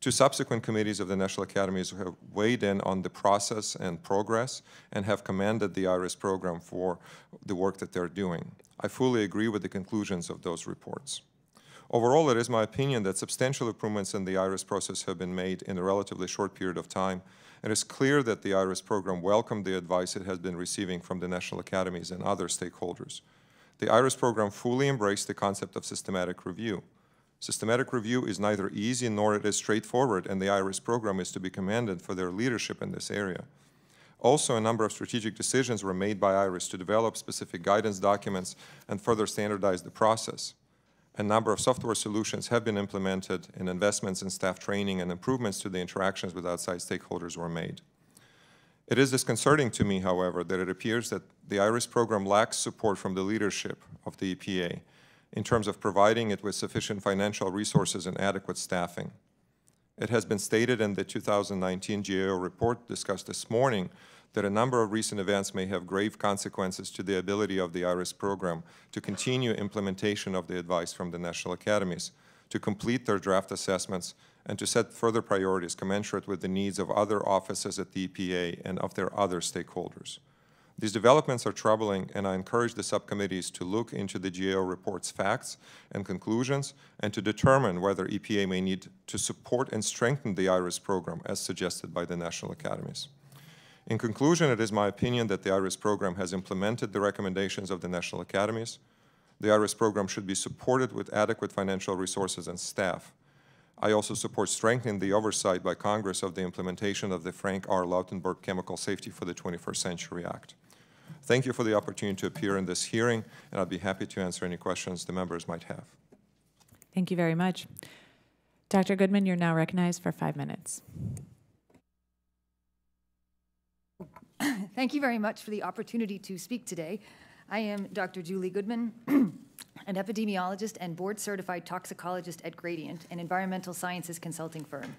2 subsequent committees of the National Academies have weighed in on the process and progress and have commended the IRIS program for the work that they're doing. I fully agree with the conclusions of those reports. Overall, it is my opinion that substantial improvements in the IRIS process have been made in a relatively short period of time. It is clear that the IRIS program welcomed the advice it has been receiving from the National Academies and other stakeholders. The IRIS program fully embraced the concept of systematic review. Systematic review is neither easy nor it is straightforward, and the IRIS program is to be commended for their leadership in this area. Also, a number of strategic decisions were made by IRIS to develop specific guidance documents and further standardize the process. A number of software solutions have been implemented, and investments in staff training and improvements to the interactions with outside stakeholders were made. It is disconcerting to me, however, that it appears that the IRIS program lacks support from the leadership of the EPA in terms of providing it with sufficient financial resources and adequate staffing. It has been stated in the 2019 GAO report discussed this morning that a number of recent events may have grave consequences to the ability of the IRIS program to continue implementation of the advice from the National Academies, to complete their draft assessments, and to set further priorities commensurate with the needs of other offices at the EPA and of their other stakeholders. These developments are troubling, and I encourage the subcommittees to look into the GAO report's facts and conclusions and to determine whether EPA may need to support and strengthen the IRIS program as suggested by the national academies. In conclusion, it is my opinion that the IRIS program has implemented the recommendations of the national academies. The IRIS program should be supported with adequate financial resources and staff. I also support strengthening the oversight by Congress of the implementation of the Frank R. Lautenberg Chemical Safety for the 21st Century Act. Thank you for the opportunity to appear in this hearing, and I'd be happy to answer any questions the members might have. Thank you very much. Dr. Goodman, you're now recognized for 5 minutes. Thank you very much for the opportunity to speak today. I am Dr. Julie Goodman, an epidemiologist and board-certified toxicologist at Gradient, an environmental sciences consulting firm.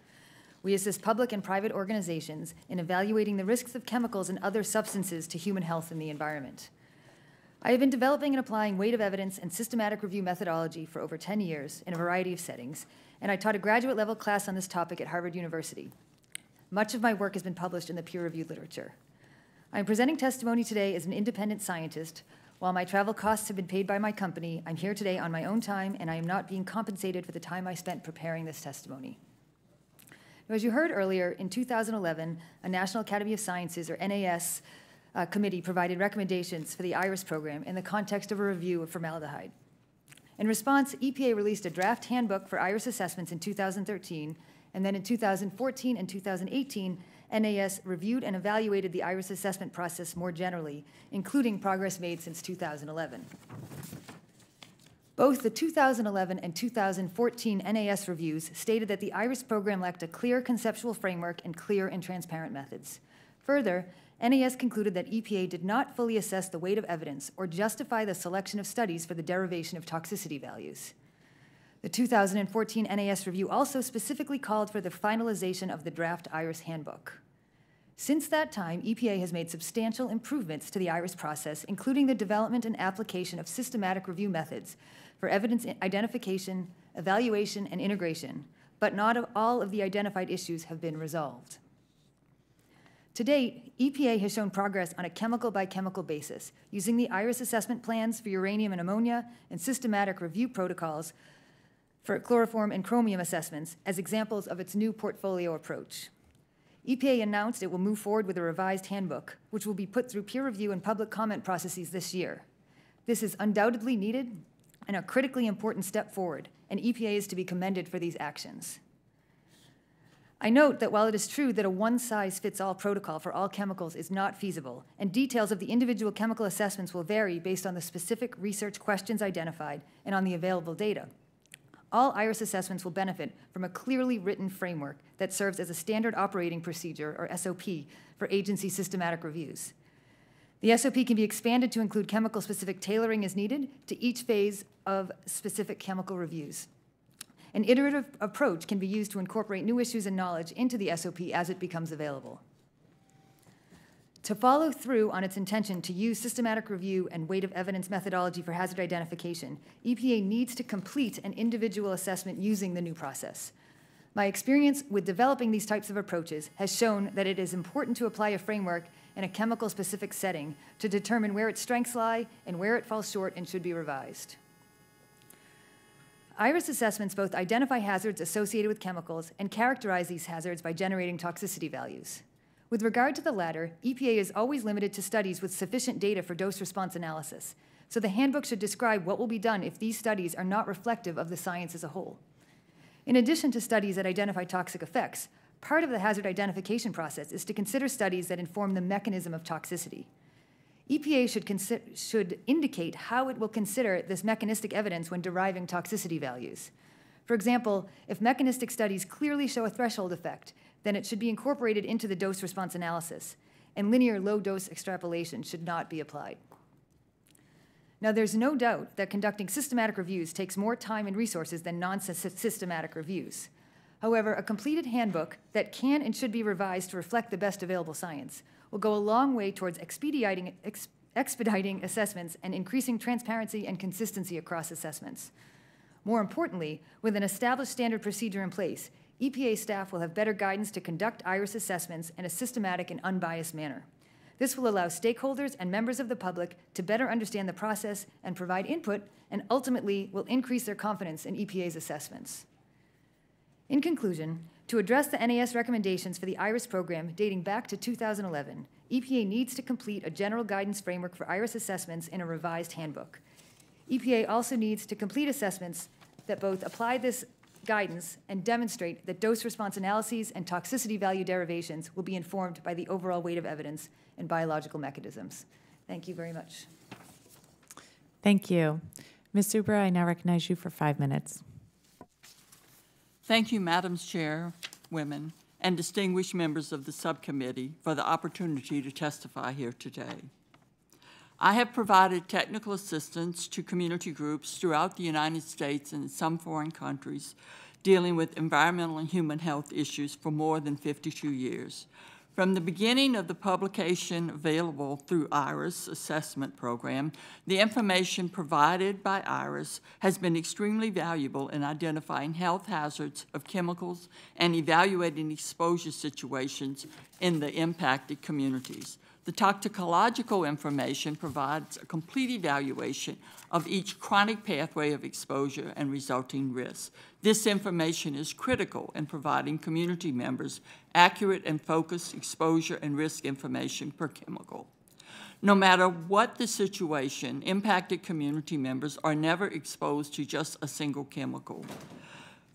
We assist public and private organizations in evaluating the risks of chemicals and other substances to human health and the environment. I have been developing and applying weight of evidence and systematic review methodology for over 10 years in a variety of settings, and I taught a graduate-level class on this topic at Harvard University. Much of my work has been published in the peer-reviewed literature. I am presenting testimony today as an independent scientist. While my travel costs have been paid by my company, I'm here today on my own time, and I am not being compensated for the time I spent preparing this testimony. Now, as you heard earlier, in 2011, a National Academy of Sciences, or NAS, committee provided recommendations for the IRIS program in the context of a review of formaldehyde. In response, EPA released a draft handbook for IRIS assessments in 2013, and then in 2014 and 2018, NAS reviewed and evaluated the IRIS assessment process more generally, including progress made since 2011. Both the 2011 and 2014 NAS reviews stated that the IRIS program lacked a clear conceptual framework and clear and transparent methods. Further, NAS concluded that EPA did not fully assess the weight of evidence or justify the selection of studies for the derivation of toxicity values. The 2014 NAS review also specifically called for the finalization of the draft IRIS handbook. Since that time, EPA has made substantial improvements to the IRIS process, including the development and application of systematic review methods for evidence identification, evaluation, and integration, but not all of the identified issues have been resolved. To date, EPA has shown progress on a chemical-by-chemical basis, using the IRIS assessment plans for uranium and ammonia and systematic review protocols for chloroform and chromium assessments as examples of its new portfolio approach. EPA announced it will move forward with a revised handbook, which will be put through peer review and public comment processes this year. This is undoubtedly needed and a critically important step forward, and EPA is to be commended for these actions. I note that while it is true that a one-size-fits-all protocol for all chemicals is not feasible, and details of the individual chemical assessments will vary based on the specific research questions identified and on the available data, all IRIS assessments will benefit from a clearly written framework that serves as a standard operating procedure, or SOP, for agency systematic reviews. The SOP can be expanded to include chemical-specific tailoring as needed to each phase of specific chemical reviews. An iterative approach can be used to incorporate new issues and knowledge into the SOP as it becomes available. To follow through on its intention to use systematic review and weight of evidence methodology for hazard identification, EPA needs to complete an individual assessment using the new process. My experience with developing these types of approaches has shown that it is important to apply a framework in a chemical-specific setting to determine where its strengths lie and where it falls short and should be revised. IRIS assessments both identify hazards associated with chemicals and characterize these hazards by generating toxicity values. With regard to the latter, EPA is always limited to studies with sufficient data for dose-response analysis, so the handbook should describe what will be done if these studies are not reflective of the science as a whole. In addition to studies that identify toxic effects, part of the hazard identification process is to consider studies that inform the mechanism of toxicity. EPA should indicate how it will consider this mechanistic evidence when deriving toxicity values. For example, if mechanistic studies clearly show a threshold effect, then it should be incorporated into the dose-response analysis, and linear low-dose extrapolation should not be applied. Now, there's no doubt that conducting systematic reviews takes more time and resources than non-systematic reviews. However, a completed handbook that can and should be revised to reflect the best available science will go a long way towards expediting assessments and increasing transparency and consistency across assessments. More importantly, with an established standard procedure in place, EPA staff will have better guidance to conduct IRIS assessments in a systematic and unbiased manner. This will allow stakeholders and members of the public to better understand the process and provide input, and ultimately will increase their confidence in EPA's assessments. In conclusion, to address the NAS recommendations for the IRIS program dating back to 2011, EPA needs to complete a general guidance framework for IRIS assessments in a revised handbook. EPA also needs to complete assessments that both apply this guidance and demonstrate that dose response analyses and toxicity value derivations will be informed by the overall weight of evidence and biological mechanisms. Thank you very much. Thank you. Ms. Subra, I now recognize you for 5 minutes. Thank you, Madam Chair, women, and distinguished members of the subcommittee for the opportunity to testify here today. I have provided technical assistance to community groups throughout the United States and in some foreign countries dealing with environmental and human health issues for more than 52 years. From the beginning of the publication available through IRIS assessment program, the information provided by IRIS has been extremely valuable in identifying health hazards of chemicals and evaluating exposure situations in the impacted communities. The toxicological information provides a complete evaluation of each chronic pathway of exposure and resulting risks. This information is critical in providing community members accurate and focused exposure and risk information per chemical. No matter what the situation, impacted community members are never exposed to just a single chemical.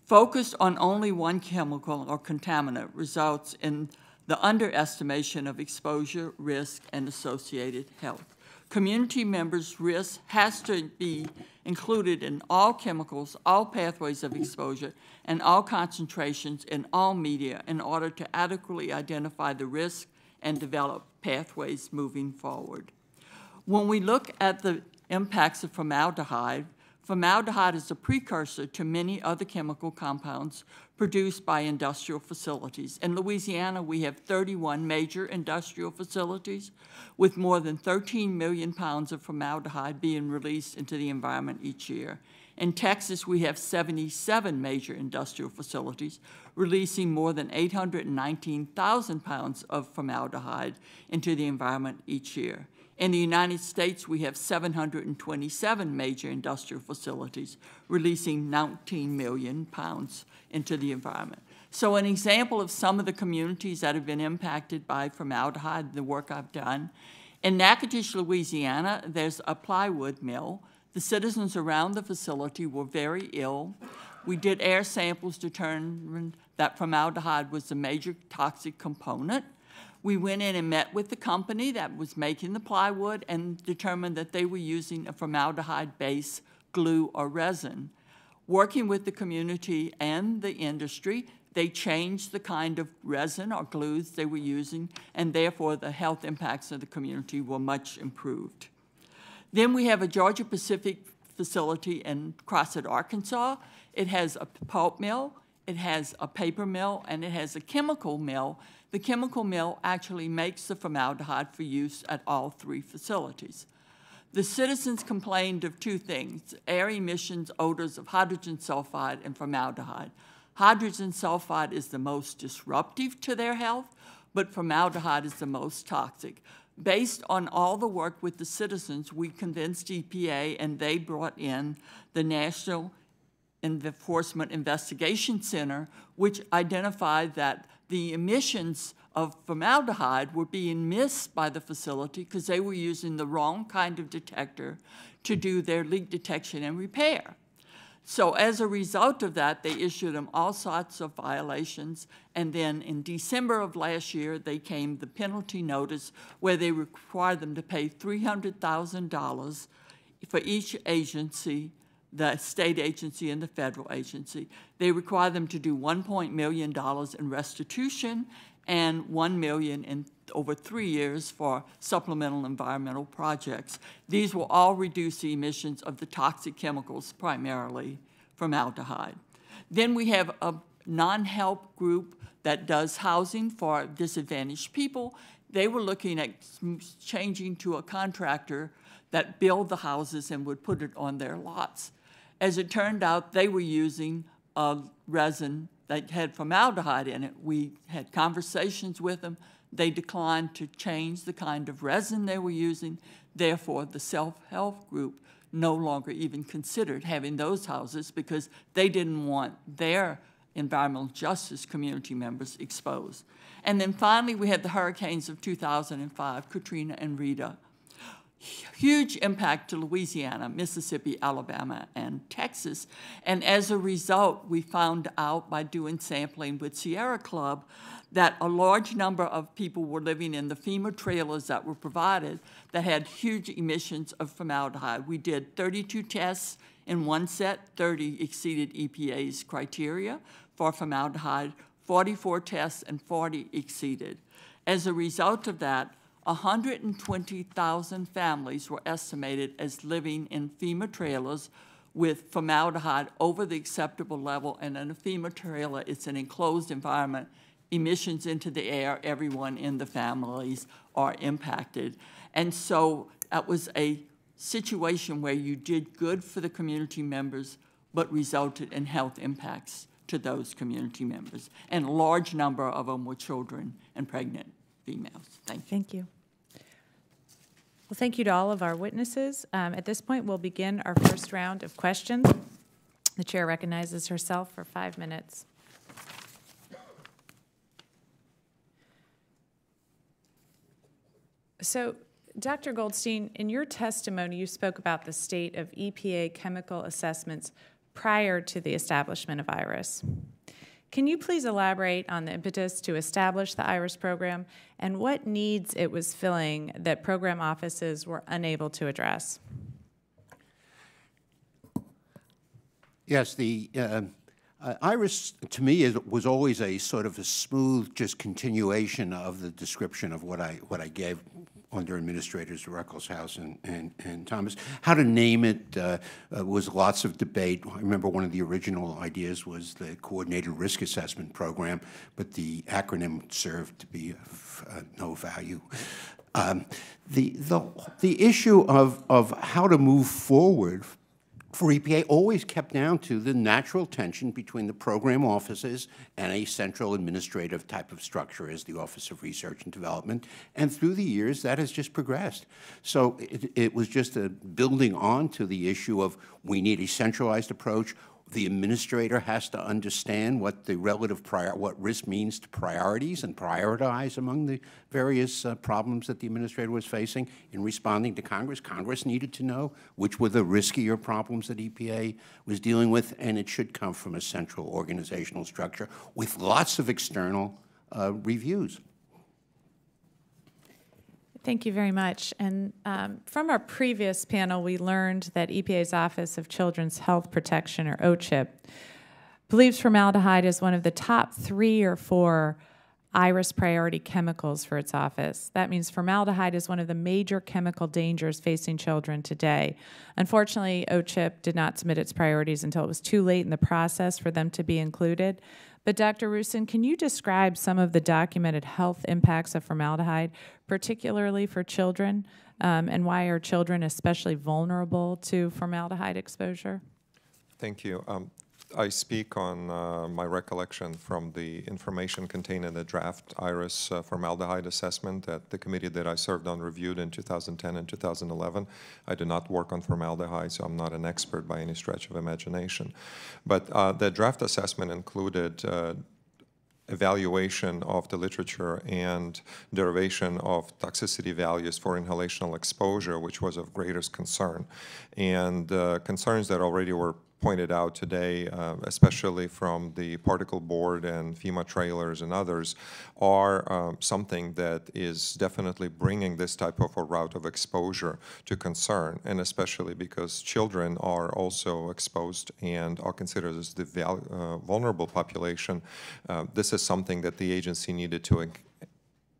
Focused on only one chemical or contaminant results in the underestimation of exposure, risk, and associated health. Community members' risk has to be included in all chemicals, all pathways of exposure, and all concentrations in all media in order to adequately identify the risk and develop pathways moving forward. When we look at the impacts of formaldehyde, formaldehyde is a precursor to many other chemical compounds produced by industrial facilities. In Louisiana, we have 31 major industrial facilities with more than 13 million pounds of formaldehyde being released into the environment each year. In Texas, we have 77 major industrial facilities releasing more than 819,000 pounds of formaldehyde into the environment each year. In the United States, we have 727 major industrial facilities releasing 19 million pounds into the environment. So an example of some of the communities that have been impacted by formaldehyde, the work I've done. In Natchitoches, Louisiana, there's a plywood mill. The citizens around the facility were very ill. We did air samples to determine that formaldehyde was the major toxic component. We went in and met with the company that was making the plywood and determined that they were using a formaldehyde-based glue or resin. Working with the community and the industry, they changed the kind of resin or glues they were using, and therefore the health impacts of the community were much improved. Then we have a Georgia Pacific facility in Crossett, Arkansas. It has a pulp mill, it has a paper mill, and it has a chemical mill. The chemical mill actually makes the formaldehyde for use at all 3 facilities. The citizens complained of 2 things: air emissions, odors of hydrogen sulfide and formaldehyde. Hydrogen sulfide is the most disruptive to their health, but formaldehyde is the most toxic. Based on all the work with the citizens, we convinced EPA, and they brought in the National Enforcement Investigation Center, which identified that the emissions of formaldehyde were being missed by the facility because they were using the wrong kind of detector to do their leak detection and repair. So as a result of that, they issued them all sorts of violations, and then in December of last year, they came the penalty notice where they required them to pay $300,000 for each agency, the state agency and the federal agency. They require them to do $1 million in restitution and $1 million in over 3 years for supplemental environmental projects. These will all reduce the emissions of the toxic chemicals, primarily formaldehyde. Then we have a non-help group that does housing for disadvantaged people. They were looking at changing to a contractor that built the houses and would put it on their lots. As it turned out, they were using a resin that had formaldehyde in it. We had conversations with them. They declined to change the kind of resin they were using. Therefore, the self-help group no longer even considered having those houses because they didn't want their environmental justice community members exposed. And then finally, we had the hurricanes of 2005, Katrina and Rita. Huge impact to Louisiana, Mississippi, Alabama, and Texas. And as a result, we found out by doing sampling with Sierra Club that a large number of people were living in the FEMA trailers that were provided that had huge emissions of formaldehyde. We did 32 tests in one set, 30 exceeded EPA's criteria for formaldehyde, 44 tests, and 40 exceeded. As a result of that, 120,000 families were estimated as living in FEMA trailers with formaldehyde over the acceptable level. And in a FEMA trailer, it's an enclosed environment. Emissions into the air, everyone in the families are impacted. And so that was a situation where you did good for the community members, but resulted in health impacts to those community members. And a large number of them were children and pregnant females. Thank you. Thank you. Well, thank you to all of our witnesses. At this point, we'll begin our first round of questions. The chair recognizes herself for 5 minutes. So, Dr. Goldstein, in your testimony, you spoke about the state of EPA chemical assessments prior to the establishment of IRIS. Can you please elaborate on the impetus to establish the IRIS program and what needs it was filling that program offices were unable to address? Yes, the IRIS, to me, was always a sort of a smooth, just continuation of the description of what I gave under Administrators Ruckelshaus and Thomas. How to name it was lots of debate. I remember one of the original ideas was the Coordinated Risk Assessment Program, but the acronym served to be of no value. The issue of how to move forward for EPA always kept down to the natural tension between the program offices and a central administrative type of structure as the Office of Research and Development. And through the years, that has just progressed. So it was just a building on to the issue of we need a centralized approach. The administrator has to understand what the relative what risk means to priorities and prioritize among the various problems that the administrator was facing in responding to Congress. Congress needed to know which were the riskier problems that EPA was dealing with, and it should come from a central organizational structure with lots of external reviews. Thank you very much. And from our previous panel, we learned that EPA's Office of Children's Health Protection, or OCHIP, believes formaldehyde is one of the top 3 or 4 IRIS priority chemicals for its office. That means formaldehyde is one of the major chemical dangers facing children today. Unfortunately, OCHIP did not submit its priorities until it was too late in the process for them to be included. But Dr. Rusyn, can you describe some of the documented health impacts of formaldehyde, particularly for children, and why are children especially vulnerable to formaldehyde exposure? Thank you. I speak on my recollection from the information contained in the draft IRIS formaldehyde assessment that the committee that I served on reviewed in 2010 and 2011. I did not work on formaldehyde, so I'm not an expert by any stretch of imagination. But the draft assessment included evaluation of the literature and derivation of toxicity values for inhalational exposure, which was of greatest concern. And concerns that already were pointed out today, especially from the particle board and FEMA trailers and others, are something that is definitely bringing this type of a route of exposure to concern, and especially because children are also exposed and are considered as the vulnerable population. This is something that the agency needed to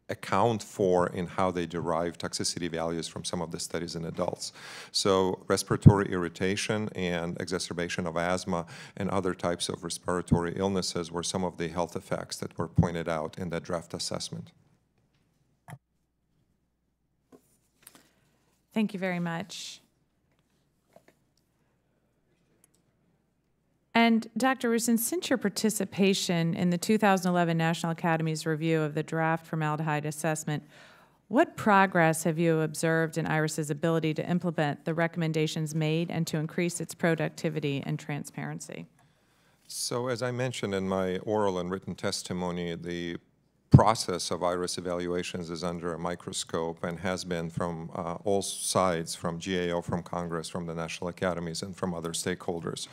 account for in how they derive toxicity values from some of the studies in adults. So respiratory irritation and exacerbation of asthma and other types of respiratory illnesses were some of the health effects that were pointed out in that draft assessment. Thank you very much. And Dr. Rusyn, since your participation in the 2011 National Academy's review of the draft formaldehyde assessment, what progress have you observed in IRIS's ability to implement the recommendations made and to increase its productivity and transparency? So as I mentioned in my oral and written testimony, the process of IRIS evaluations is under a microscope and has been from all sides, from GAO, from Congress, from the National Academies, and from other stakeholders.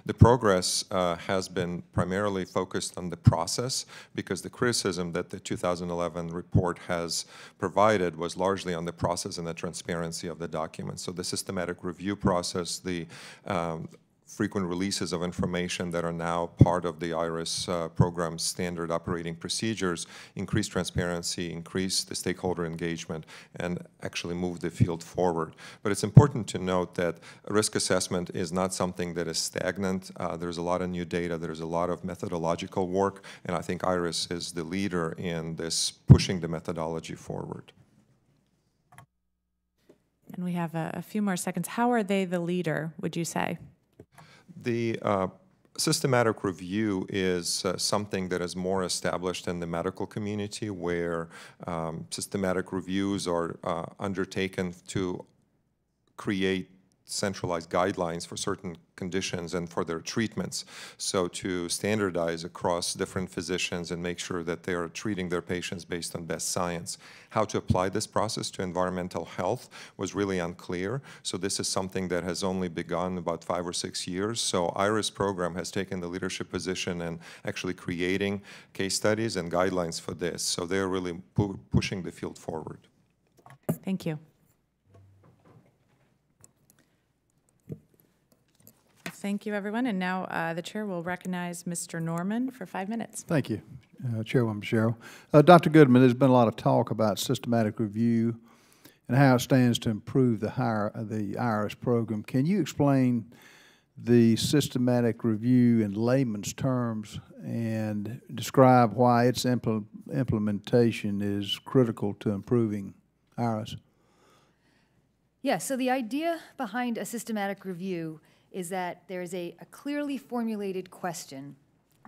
The progress has been primarily focused on the process, because the criticism that the 2011 report has provided was largely on the process and the transparency of the documents. So the systematic review process, the frequent releases of information that are now part of the IRIS program's standard operating procedures, increase transparency, increase the stakeholder engagement, and actually move the field forward. But it's important to note that risk assessment is not something that is stagnant. There's a lot of new data, there's a lot of methodological work, and I think IRIS is the leader in this pushing the methodology forward. And we have a few more seconds. How are they the leader, would you say? The systematic review is something that is more established in the medical community, where systematic reviews are undertaken to create centralized guidelines for certain conditions and for their treatments. So to standardize across different physicians and make sure that they are treating their patients based on best science. How to apply this process to environmental health was really unclear. So this is something that has only begun about 5 or 6 years. So IRIS program has taken the leadership position in actually creating case studies and guidelines for this. So they're really pushing the field forward. Thank you. Thank you, everyone. And now the chair will recognize Mr. Norman for 5 minutes. Thank you, Chairwoman Cheryl. Dr. Goodman, there's been a lot of talk about systematic review and how it stands to improve the IRIS program. Can you explain the systematic review in layman's terms and describe why its implementation is critical to improving IRIS? Yeah, so the idea behind a systematic review is that there is a clearly formulated question,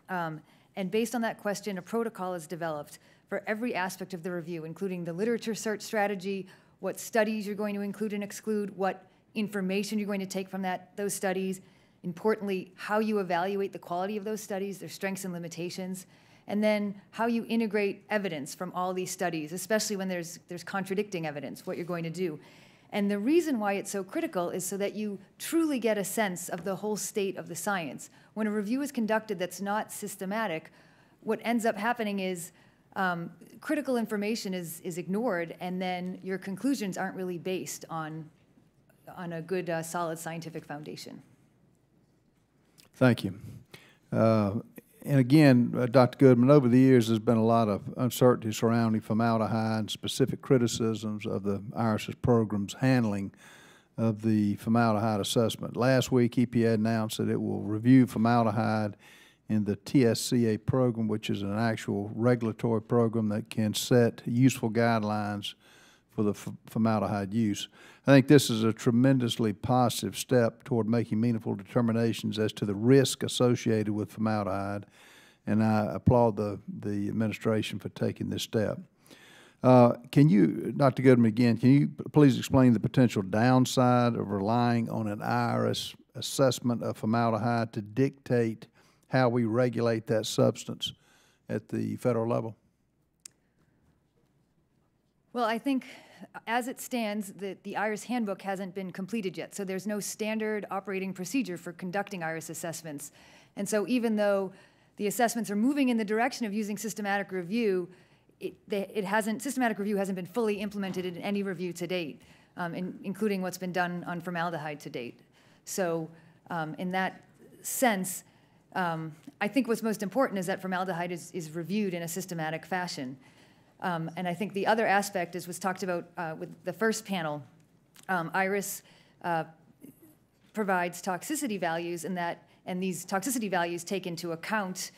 and based on that question, a protocol is developed for every aspect of the review, including the literature search strategy, what studies you're going to include and exclude, what information you're going to take from those studies, importantly, how you evaluate the quality of those studies, their strengths and limitations, and then how you integrate evidence from all these studies, especially when there's contradicting evidence, what you're going to do. And the reason why it's so critical is so that you truly get a sense of the whole state of the science. When a review is conducted that's not systematic, what ends up happening is critical information is ignored, and then your conclusions aren't really based on a good, solid scientific foundation. Thank you. And again, Dr. Goodman, over the years, there's been a lot of uncertainty surrounding formaldehyde and specific criticisms of the IRIS's program's handling of the formaldehyde assessment. Last week, EPA announced that it will review formaldehyde in the TSCA program, which is an actual regulatory program that can set useful guidelines for the formaldehyde use. I think this is a tremendously positive step toward making meaningful determinations as to the risk associated with formaldehyde, and I applaud the administration for taking this step. Can you, Dr. Goodman, again, can you please explain the potential downside of relying on an IRIS assessment of formaldehyde to dictate how we regulate that substance at the federal level? Well, I think as it stands, the IRIS handbook hasn't been completed yet, so there's no standard operating procedure for conducting IRIS assessments. And so even though the assessments are moving in the direction of using systematic review, systematic review hasn't been fully implemented in any review to date, including what's been done on formaldehyde to date. So in that sense, I think what's most important is that formaldehyde is reviewed in a systematic fashion. And I think the other aspect was talked about with the first panel. IRIS provides toxicity values, and these toxicity values take into account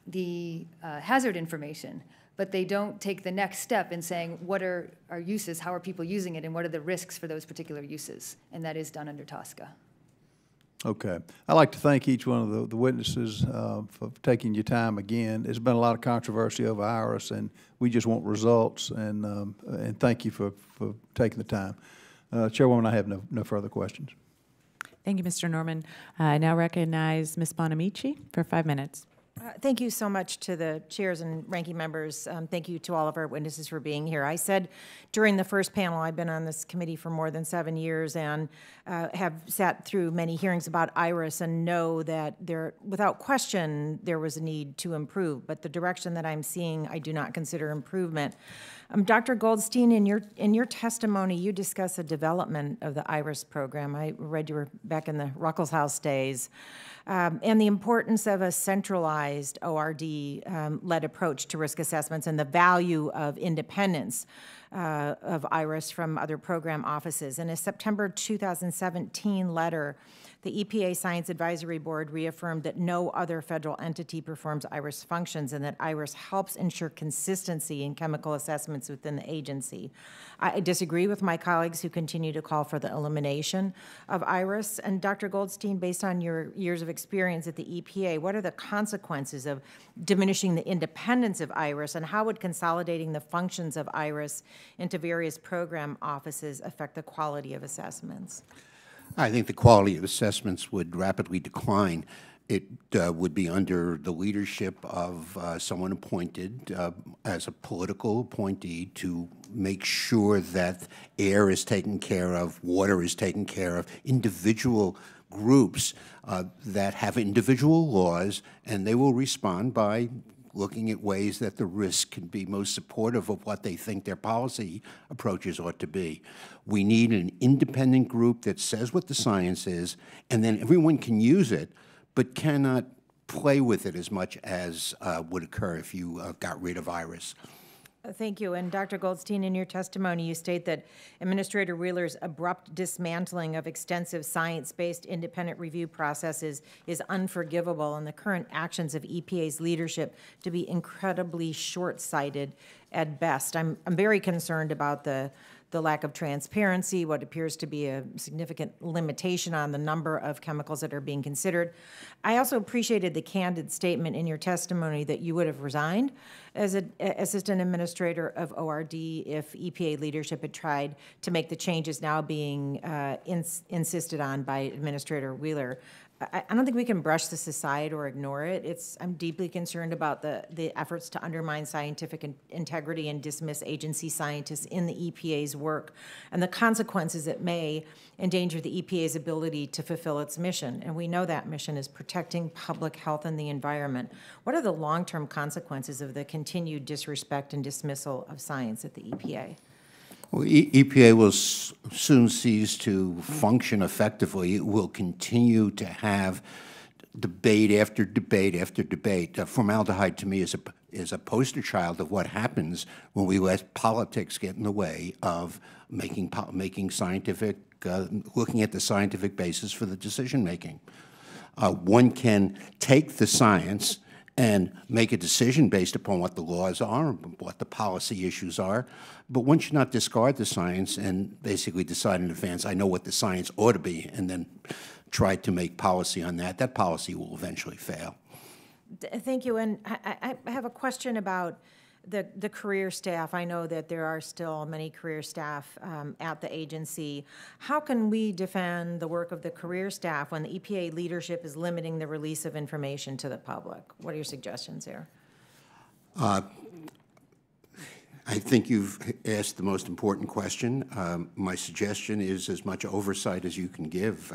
the hazard information, but they don't take the next step in saying what are our uses, how are people using it, and what are the risks for those particular uses, and that is done under TSCA. Okay. I'd like to thank each one of the witnesses for taking your time again. There's been a lot of controversy over IRIS, and we just want results, and thank you for taking the time. Chairwoman, I have no further questions. Thank you, Mr. Norman. I now recognize Ms. Bonamici for 5 minutes. Thank you so much to the chairs and ranking members. Thank you to all of our witnesses for being here. I said during the first panel, I've been on this committee for more than 7 years and have sat through many hearings about IRIS and know that without question, there was a need to improve. But the direction that I'm seeing, I do not consider improvement. Dr. Goldstein, in your testimony, you discuss the development of the IRIS program. I read you were back in the Ruckelshaus days. And the importance of a centralized ORD-led approach to risk assessments and the value of independence of IRIS from other program offices. In a September 2017 letter, the EPA Science Advisory Board reaffirmed that no other federal entity performs IRIS functions and that IRIS helps ensure consistency in chemical assessments within the agency. I disagree with my colleagues who continue to call for the elimination of IRIS. And Dr. Goldstein, based on your years of experience at the EPA, what are the consequences of diminishing the independence of IRIS, and how would consolidating the functions of IRIS into various program offices affect the quality of assessments? I think the quality of assessments would rapidly decline. It would be under the leadership of someone appointed as a political appointee to make sure that air is taken care of, water is taken care of, individual groups that have individual laws, and they will respond by looking at ways that the risk can be most supportive of what they think their policy approaches ought to be. We need an independent group that says what the science is, and then everyone can use it, but cannot play with it as much as would occur if you got rid of IRIS. Thank you. And Dr. Goldstein, in your testimony, you state that Administrator Wheeler's abrupt dismantling of extensive science-based independent review processes is unforgivable, and the current actions of EPA's leadership to be incredibly short-sighted at best. I'm very concerned about the lack of transparency, what appears to be a significant limitation on the number of chemicals that are being considered. I also appreciated the candid statement in your testimony that you would have resigned as an assistant administrator of ORD if EPA leadership had tried to make the changes now being insisted on by Administrator Wheeler. I don't think we can brush this aside or ignore it. I'm deeply concerned about the efforts to undermine scientific integrity and dismiss agency scientists in the EPA's work and the consequences it may endanger the EPA's ability to fulfill its mission. And we know that mission is protecting public health and the environment. What are the long-term consequences of the continued disrespect and dismissal of science at the EPA? Well, EPA will soon cease to function effectively. It will continue to have debate after debate after debate. Formaldehyde, to me, is a poster child of what happens when we let politics get in the way of making scientific, looking at the scientific basis for the decision making. One can take the science and make a decision based upon what the laws are, what the policy issues are. But one should not discard the science and basically decide in advance, I know what the science ought to be, and then try to make policy on that. That policy will eventually fail. Thank you. And I have a question about the career staff. I know that there are still many career staff at the agency. How can we defend the work of the career staff when the EPA leadership is limiting the release of information to the public? What are your suggestions there? I think you've asked the most important question. My suggestion is as much oversight as you can give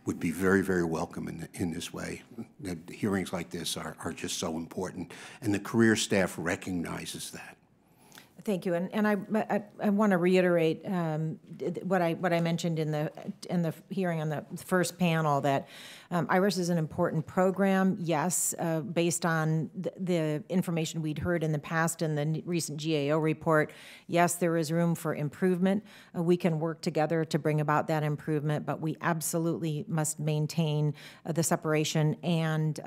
would be very, very welcome in this way. The hearings like this are just so important, and the career staff recognizes that. Thank you, and I want to reiterate what I mentioned in the hearing on the first panel, that IRIS is an important program, yes, based on the information we'd heard in the past in the recent GAO report. Yes, there is room for improvement. We can work together to bring about that improvement, but we absolutely must maintain the separation and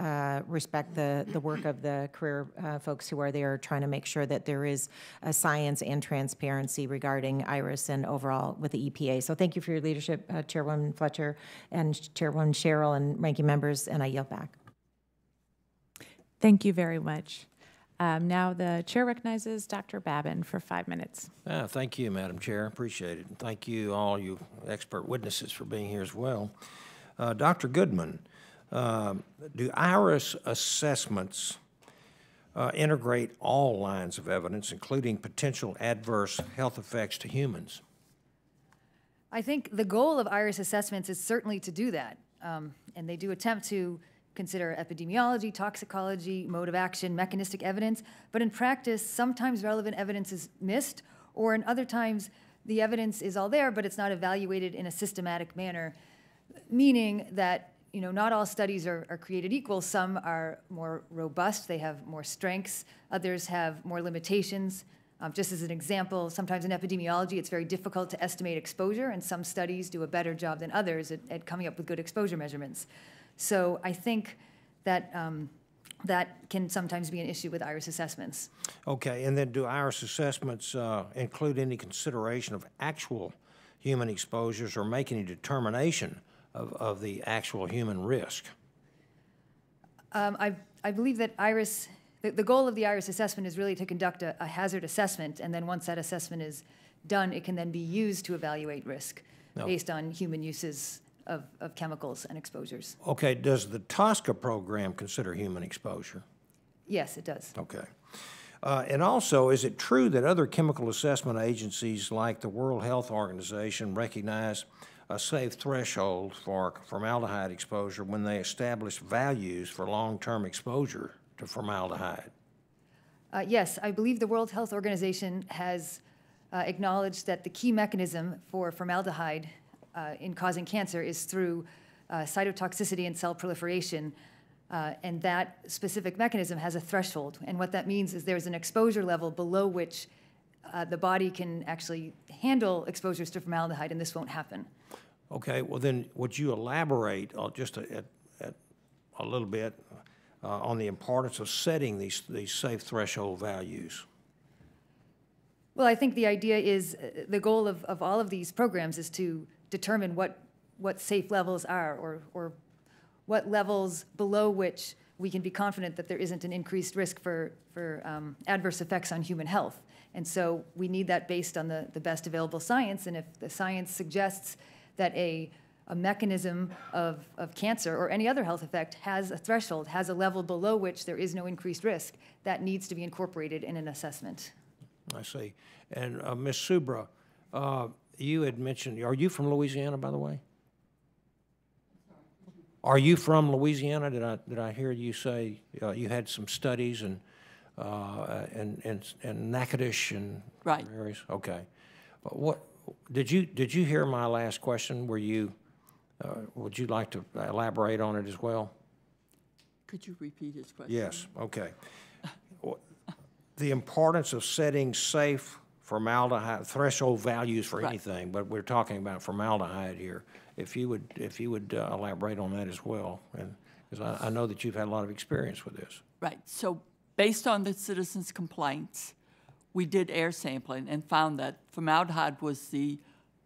respect the work of the career folks who are there trying to make sure that there is science and transparency regarding IRIS and overall with the EPA. So thank you for your leadership, Chairwoman Fletcher and Chairwoman Sherrill and ranking members, and I yield back. Thank you very much. Now the chair recognizes Dr. Babin for 5 minutes. Thank you, Madam Chair. Appreciate it. And thank you, all you expert witnesses, for being here as well. Dr. Goodman, do IRIS assessments integrate all lines of evidence, including potential adverse health effects to humans? I think the goal of IRIS assessments is certainly to do that. And they do attempt to consider epidemiology, toxicology, mode of action, mechanistic evidence, but in practice, sometimes relevant evidence is missed, or in other times, the evidence is all there, but it's not evaluated in a systematic manner, meaning that not all studies are created equal. Some are more robust, they have more strengths, others have more limitations. Just as an example, sometimes in epidemiology, it's very difficult to estimate exposure, and some studies do a better job than others at coming up with good exposure measurements. So I think that that can sometimes be an issue with IRIS assessments. Okay, and then do IRIS assessments include any consideration of actual human exposures or make any determination of the actual human risk? I believe that IRIS, the goal of the IRIS assessment is really to conduct a hazard assessment, and then once that assessment is done, it can then be used to evaluate risk based on human uses of chemicals and exposures. Okay, does the TSCA program consider human exposure? Yes, it does. Okay. And also, is it true that other chemical assessment agencies like the World Health Organization recognize a safe threshold for formaldehyde exposure when they establish values for long-term exposure to formaldehyde? Yes, I believe the World Health Organization has acknowledged that the key mechanism for formaldehyde in causing cancer is through cytotoxicity and cell proliferation, and that specific mechanism has a threshold. And what that means is there's an exposure level below which the body can actually handle exposures to formaldehyde, and this won't happen. Okay, well then, would you elaborate just a little bit on the importance of setting these safe threshold values? Well, I think the idea is the goal of all of these programs is to determine what safe levels are, or what levels below which we can be confident that there isn't an increased risk for adverse effects on human health. And so we need that based on the best available science, and if the science suggests that a mechanism of cancer or any other health effect has a threshold, has a level below which there is no increased risk, that needs to be incorporated in an assessment. I see. And Ms. Subra, you had mentioned, are you from Louisiana, by the way? Are you from Louisiana? Did I hear you say you had some studies and Natchitoches and right areas? Okay. What did you hear my last question? Were you would you like to elaborate on it as well? Could you repeat his question? Yes. Okay. The importance of setting safe formaldehyde threshold values for anything, but we're talking about formaldehyde here. If you would elaborate on that as well, and because I know that you've had a lot of experience with this. Right. So based on the citizens' complaints, we did air sampling and found that formaldehyde was the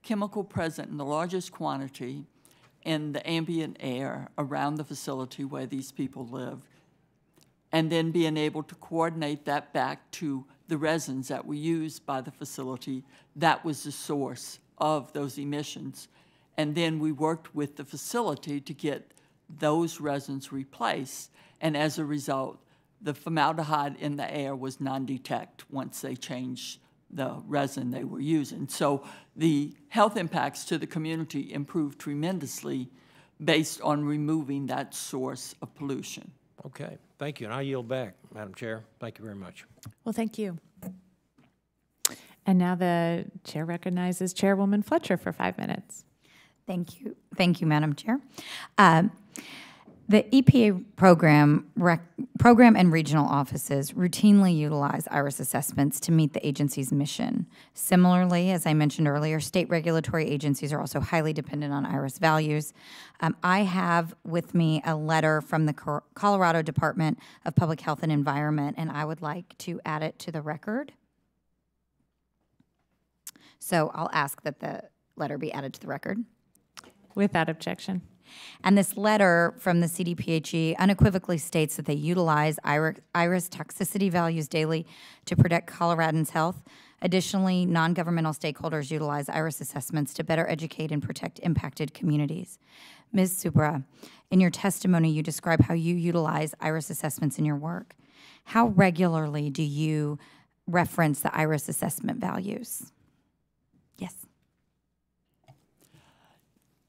chemical present in the largest quantity in the ambient air around the facility where these people live, and then being able to coordinate that back to the resins that were used by the facility. That was the source of those emissions. And then we worked with the facility to get those resins replaced, and as a result, the formaldehyde in the air was non-detect once they changed the resin they were using. So the health impacts to the community improved tremendously based on removing that source of pollution. Okay, thank you, and I yield back, Madam Chair. Thank you very much. Well, thank you. And now the chair recognizes Chairwoman Fletcher for 5 minutes. Thank you, Madam Chair. The EPA program and regional offices routinely utilize IRIS assessments to meet the agency's mission. Similarly, as I mentioned earlier, state regulatory agencies are also highly dependent on IRIS values. I have with me a letter from the Colorado Department of Public Health and Environment, and I would like to add it to the record. So I'll ask that the letter be added to the record. Without objection. And this letter from the CDPHE unequivocally states that they utilize IRIS toxicity values daily to protect Coloradans' health. Additionally, non-governmental stakeholders utilize IRIS assessments to better educate and protect impacted communities. Ms. Subra, in your testimony, you describe how you utilize IRIS assessments in your work. How regularly do you reference the IRIS assessment values? Yes.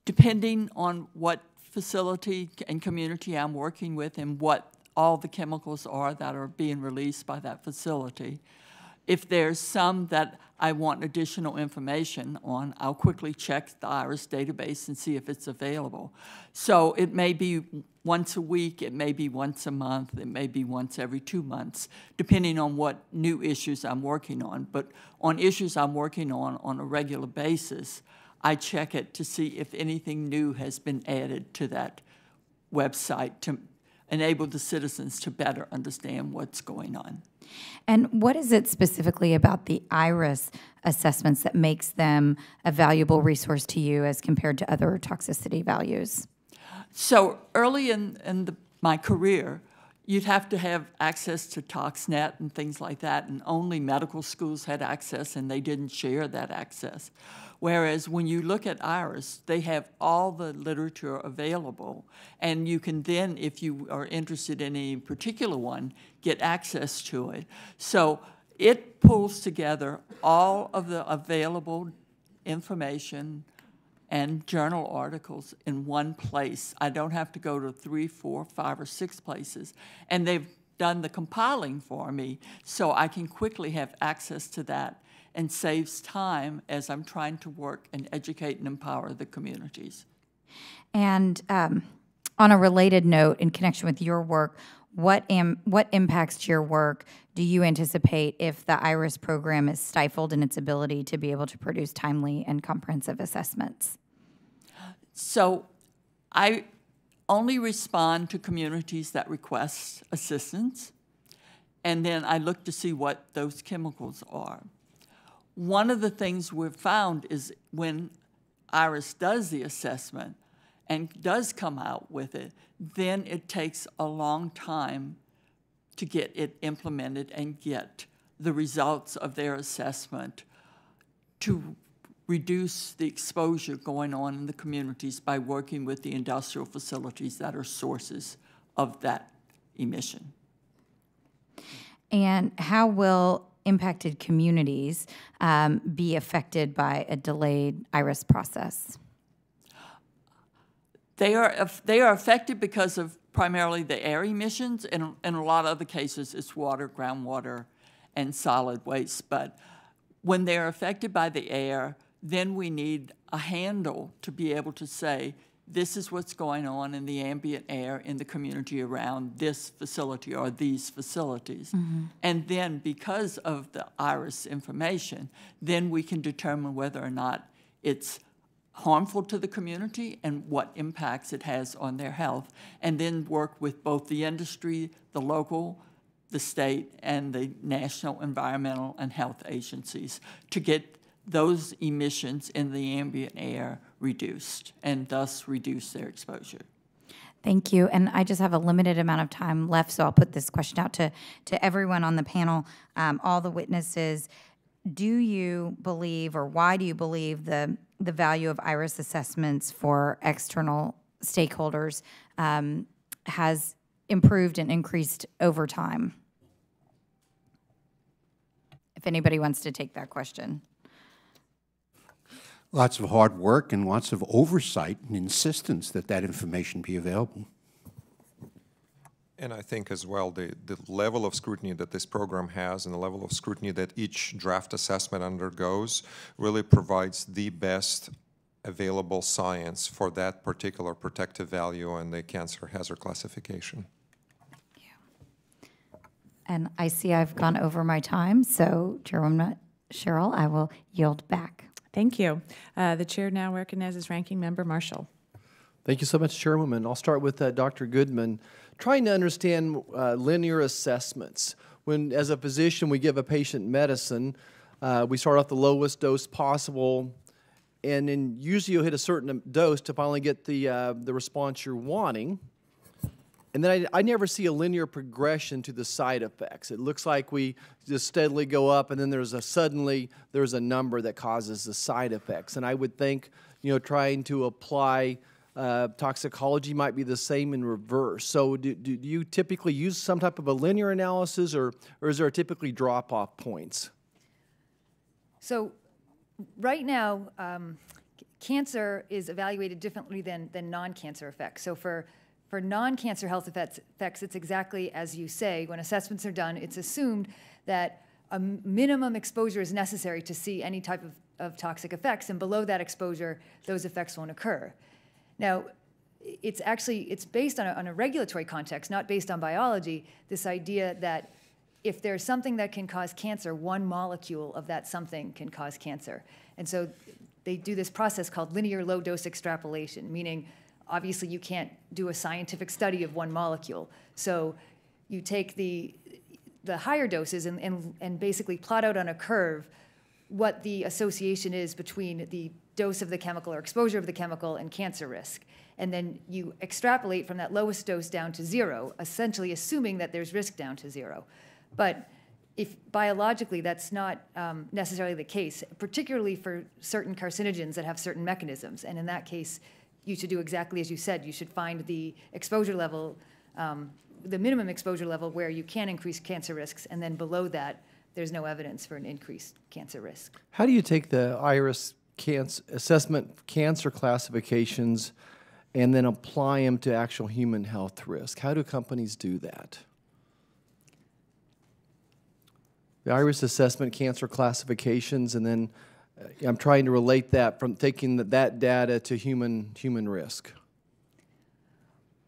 Depending on what facility and community I'm working with and what all the chemicals are that are being released by that facility. If there's some that I want additional information on, I'll quickly check the IRIS database and see if it's available. So it may be once a week, it may be once a month, it may be once every 2 months, depending on what new issues I'm working on. But on issues I'm working on a regular basis, I check it to see if anything new has been added to that website to enable the citizens to better understand what's going on. And what is it specifically about the IRIS assessments that makes them a valuable resource to you as compared to other toxicity values? So early in my career, you'd have to have access to ToxNet and things like that, and only medical schools had access, and they didn't share that access. Whereas when you look at IRIS, they have all the literature available, and you can then, if you are interested in any particular one, get access to it. So it pulls together all of the available information and journal articles in one place. I don't have to go to 3, 4, 5, or 6 places. And they've done the compiling for me, so I can quickly have access to that, and saves time as I'm trying to work and educate and empower the communities. And on a related note, in connection with your work, what impacts to your work do you anticipate if the IRIS program is stifled in its ability to be able to produce timely and comprehensive assessments? So I only respond to communities that request assistance, and then I look to see what those chemicals are. One of the things we've found is when IRIS does the assessment and does come out with it, then it takes a long time to get it implemented and get the results of their assessment to reduce the exposure going on in the communities by working with the industrial facilities that are sources of that emission. And how will impacted communities be affected by a delayed IRIS process? They are affected because of primarily the air emissions, and in a lot of other cases it's water, groundwater, and solid waste. But when they're affected by the air, then we need a handle to be able to say, this is what's going on in the ambient air in the community around this facility or these facilities. Mm-hmm. And then because of the IRIS information, then we can determine whether or not it's harmful to the community and what impacts it has on their health, and then work with both the industry, the local, the state, and the national environmental and health agencies to get those emissions in the ambient air reduced and thus reduce their exposure. Thank you. And I just have a limited amount of time left, so I'll put this question out to everyone on the panel, all the witnesses. Do you believe, or why do you believe the value of IRIS assessments for external stakeholders has improved and increased over time? If anybody wants to take that question. Lots of hard work and lots of oversight and insistence that that information be available. And I think as well the level of scrutiny that this program has and the level of scrutiny that each draft assessment undergoes really provides the best available science for that particular protective value and the cancer hazard classification. And I see I've gone over my time, so Chairwoman Cheryl, I will yield back. Thank you. The chair now recognizes Ranking Member Marshall. Thank you so much, Chairwoman. I'll start with Dr. Goodman. Trying to understand linear assessments. When, as a physician, we give a patient medicine, we start off the lowest dose possible, and then usually you'll hit a certain dose to finally get the response you're wanting. And then I never see a linear progression to the side effects. It looks like we just steadily go up, and then suddenly there's a number that causes the side effects. And I would think, trying to apply toxicology might be the same in reverse. So do you typically use some type of a linear analysis, or is there typically drop-off points? So right now, cancer is evaluated differently than non-cancer effects. So for non-cancer health effects, it's exactly as you say. When assessments are done, it's assumed that a minimum exposure is necessary to see any type of toxic effects, and below that exposure, those effects won't occur. Now, it's based on a regulatory context, not based on biology, this idea that if there's something that can cause cancer, one molecule of that something can cause cancer. And so they do this process called linear low-dose extrapolation, meaning obviously you can't do a scientific study of one molecule. So you take the higher doses and basically plot out on a curve what the association is between the dose of the chemical or exposure of the chemical and cancer risk. And then you extrapolate from that lowest dose down to zero, essentially assuming that there's risk down to zero. But if biologically that's not necessarily the case, particularly for certain carcinogens that have certain mechanisms. And in that case, you should do exactly as you said. You should find the exposure level, the minimum exposure level where you can increase cancer risks, and then below that, there's no evidence for an increased cancer risk. How do you take the IRIS assessment cancer classifications and then apply them to actual human health risk? How do companies do that? The IRIS assessment cancer classifications, and then I'm trying to relate that from taking that data to human risk.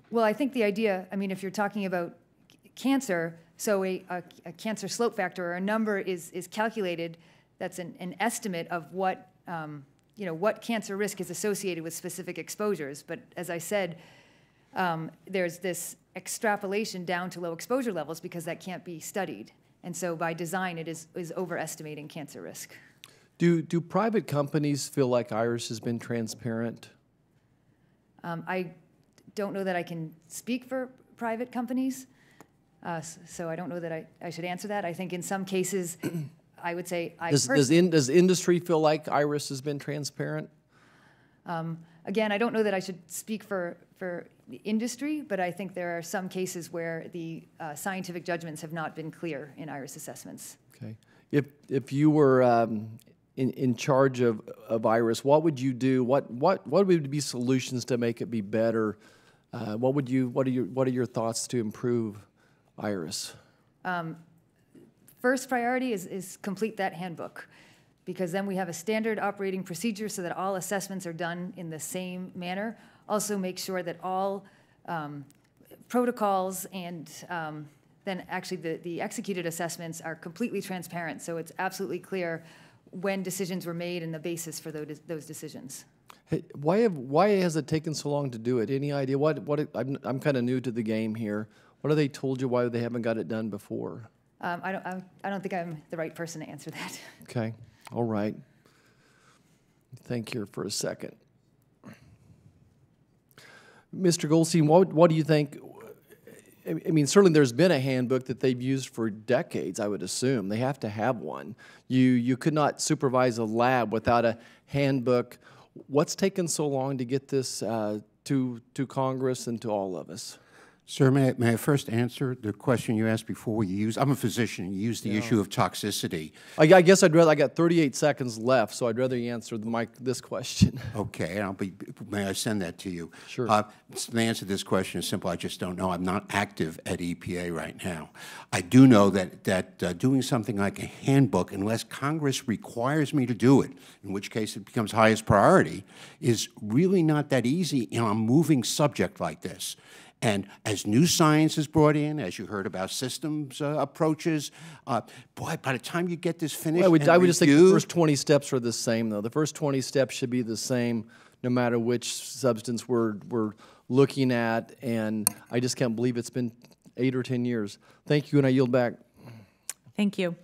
Well, I think the idea, if you're talking about cancer, so a cancer slope factor or a number is calculated. That's an estimate of what what cancer risk is associated with specific exposures. But as I said, there's this extrapolation down to low exposure levels because that can't be studied. And so by design, it is overestimating cancer risk. Do private companies feel like IRIS has been transparent? I don't know that I can speak for private companies, so I don't know that I should answer that. I think in some cases, I would say does industry feel like IRIS has been transparent? Again, I don't know that I should speak for the industry, but I think there are some cases where the scientific judgments have not been clear in IRIS assessments. Okay. If you were in charge of IRIS, what would you do? What would be solutions to make it be better? What are your thoughts to improve IRIS? First priority is complete that handbook, because then we have a standard operating procedure so that all assessments are done in the same manner. Also make sure that all protocols and then actually the executed assessments are completely transparent, so it's absolutely clear when decisions were made and the basis for those decisions. Hey, why has it taken so long to do it? Any idea? I'm kind of new to the game here. What have they told you why they haven't got it done before? I don't think I'm the right person to answer that. Okay, all right. Think here for a second. Mr. Goldstein, what do you think? Certainly there's been a handbook that they've used for decades, I would assume. They have to have one. You could not supervise a lab without a handbook. What's taken so long to get this to Congress and to all of us? Sir, may I first answer the question you asked before you use? I'm a physician. You used the issue of toxicity. I guess I'd rather. I got 38 seconds left, so I'd rather you answer this question. Okay, and may I send that to you? Sure. The answer to this question is simple. I just don't know. I'm not active at EPA right now. I do know that doing something like a handbook, unless Congress requires me to do it, in which case it becomes highest priority, is really not that easy in a moving subject like this. And as new science is brought in, as you heard about systems approaches, boy, by the time you get this finished, Well, I would just think the first 20 steps are the same, though. The first 20 steps should be the same no matter which substance we're looking at, and I just can't believe it's been 8 or 10 years. Thank you, and I yield back. Thank you.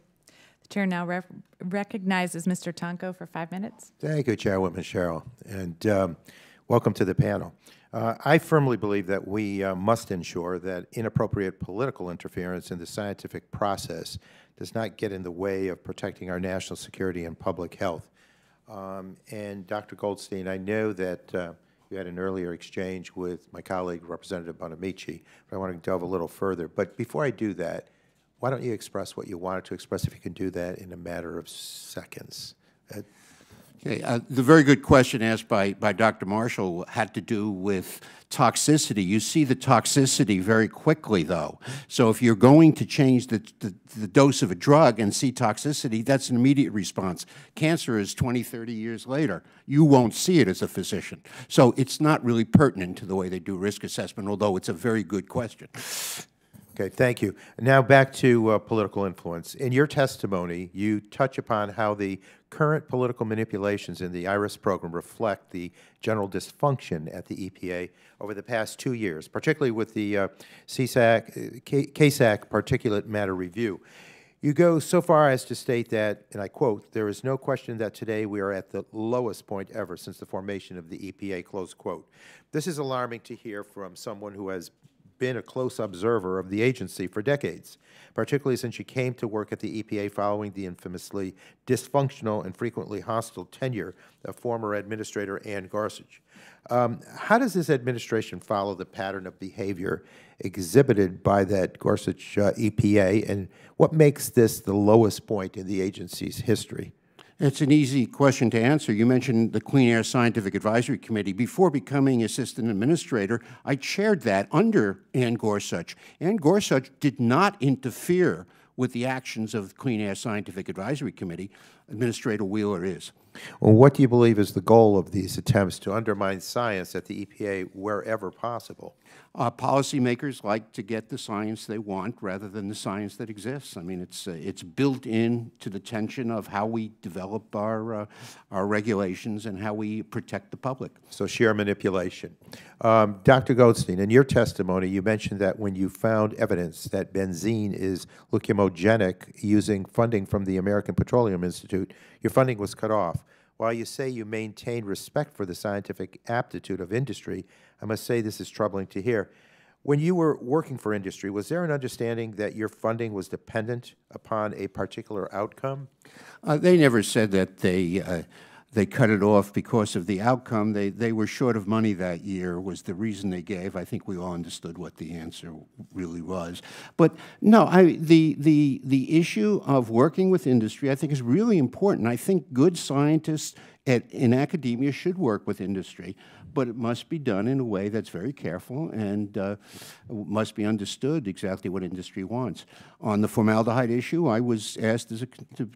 The chair now recognizes Mr. Tonko for 5 minutes. Thank you, Chairwoman Cheryl, and welcome to the panel. I firmly believe that we must ensure that inappropriate political interference in the scientific process does not get in the way of protecting our national security and public health. And Dr. Goldstein, I know that you had an earlier exchange with my colleague, Representative Bonamici, but I want to delve a little further. But before I do that, why don't you express what you wanted to express, if you can do that in a matter of seconds? Okay, the very good question asked by Dr. Marshall had to do with toxicity. You see the toxicity very quickly, though. So if you're going to change the dose of a drug and see toxicity, that's an immediate response. Cancer is 20, 30 years later. You won't see it as a physician. So it's not really pertinent to the way they do risk assessment, although it's a very good question. Okay, thank you. Now back to political influence. In your testimony, you touch upon how the current political manipulations in the IRIS program reflect the general dysfunction at the EPA over the past 2 years, particularly with the CSAC particulate matter review. You go so far as to state that, and I quote, "There is no question that today we are at the lowest point ever since the formation of the EPA," close quote. This is alarming to hear from someone who has been a close observer of the agency for decades, particularly since you came to work at the EPA following the infamously dysfunctional and frequently hostile tenure of former Administrator Ann Gorsuch. How does this administration follow the pattern of behavior exhibited by that Gorsuch EPA, and what makes this the lowest point in the agency's history? It's an easy question to answer. You mentioned the Clean Air Scientific Advisory Committee. Before becoming assistant administrator, I chaired that under Ann Gorsuch. Ann Gorsuch did not interfere with the actions of the Clean Air Scientific Advisory Committee. Administrator Wheeler is. Well, what do you believe is the goal of these attempts to undermine science at the EPA wherever possible? Policymakers like to get the science they want rather than the science that exists. I mean, it's built into the tension of how we develop our regulations and how we protect the public. So sheer manipulation. Dr. Goldstein, in your testimony, you mentioned that when you found evidence that benzene is leucemogenic using funding from the American Petroleum Institute, your funding was cut off. While you say you maintain respect for the scientific aptitude of industry, I must say this is troubling to hear. When you were working for industry, was there an understanding that your funding was dependent upon a particular outcome? They never said that they cut it off because of the outcome. They were short of money that year was the reason they gave. I think we all understood what the answer really was. But no, the issue of working with industry I think is really important. I think good scientists in academia should work with industry, but it must be done in a way that's very careful and must be understood exactly what industry wants. On the formaldehyde issue, I was asked to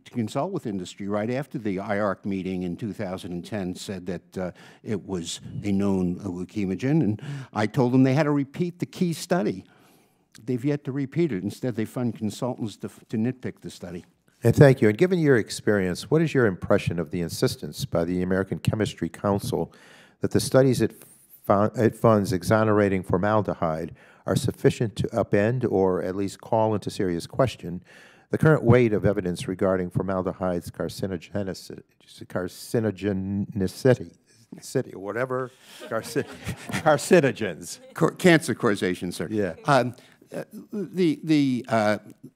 consult with industry right after the IARC meeting in 2010 said that it was a known leukemogen, and I told them they had to repeat the key study. They've yet to repeat it. Instead, they fund consultants to nitpick the study. And thank you. And given your experience, what is your impression of the insistence by the American Chemistry Council that the studies it funds exonerating formaldehyde are sufficient to upend or at least call into serious question the current weight of evidence regarding formaldehyde's carcinogenicity, or whatever, carcinogens? Cancer causation, sir. Yeah.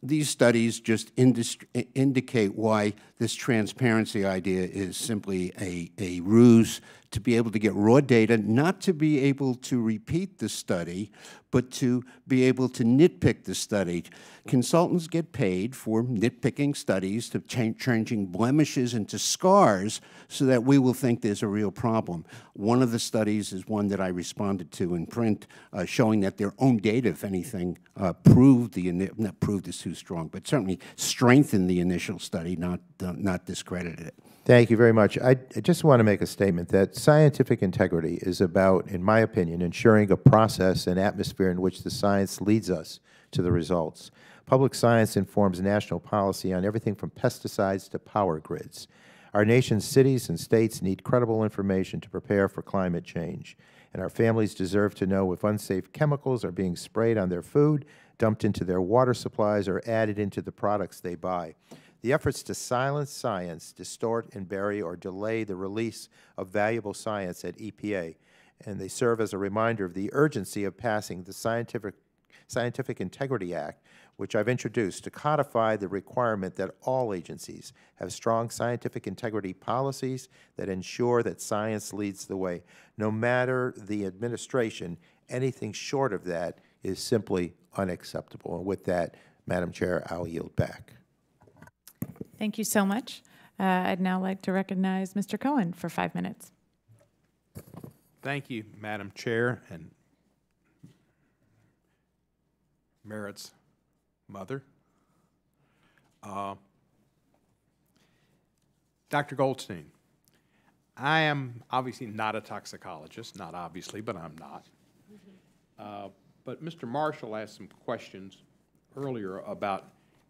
These studies just indicate why this transparency idea is simply a ruse to be able to get raw data, not to be able to repeat the study, but to be able to nitpick the study. Consultants get paid for nitpicking studies, to changing blemishes into scars so that we will think there's a real problem. One of the studies is one that I responded to in print, showing that their own data, if anything, proved not proved is too strong, but certainly strengthened the initial study, not discredited it. Thank you very much. I just want to make a statement that scientific integrity is about, in my opinion, ensuring a process and atmosphere in which the science leads us to the results. Public science informs national policy on everything from pesticides to power grids. Our nation's cities and states need credible information to prepare for climate change, and our families deserve to know if unsafe chemicals are being sprayed on their food, dumped into their water supplies, or added into the products they buy. The efforts to silence science, distort and bury or delay the release of valuable science at EPA, and they serve as a reminder of the urgency of passing the Scientific Integrity Act, which I've introduced to codify the requirement that all agencies have strong scientific integrity policies that ensure that science leads the way. No matter the administration, anything short of that is simply unacceptable. And with that, Madam Chair, I'll yield back. Thank you so much. I'd now like to recognize Mr. Cohen for 5 minutes. Thank you, Madam Chair and Merritt's mother. Dr. Goldstein, I am obviously not a toxicologist, not obviously, but I'm not. But Mr. Marshall asked some questions earlier about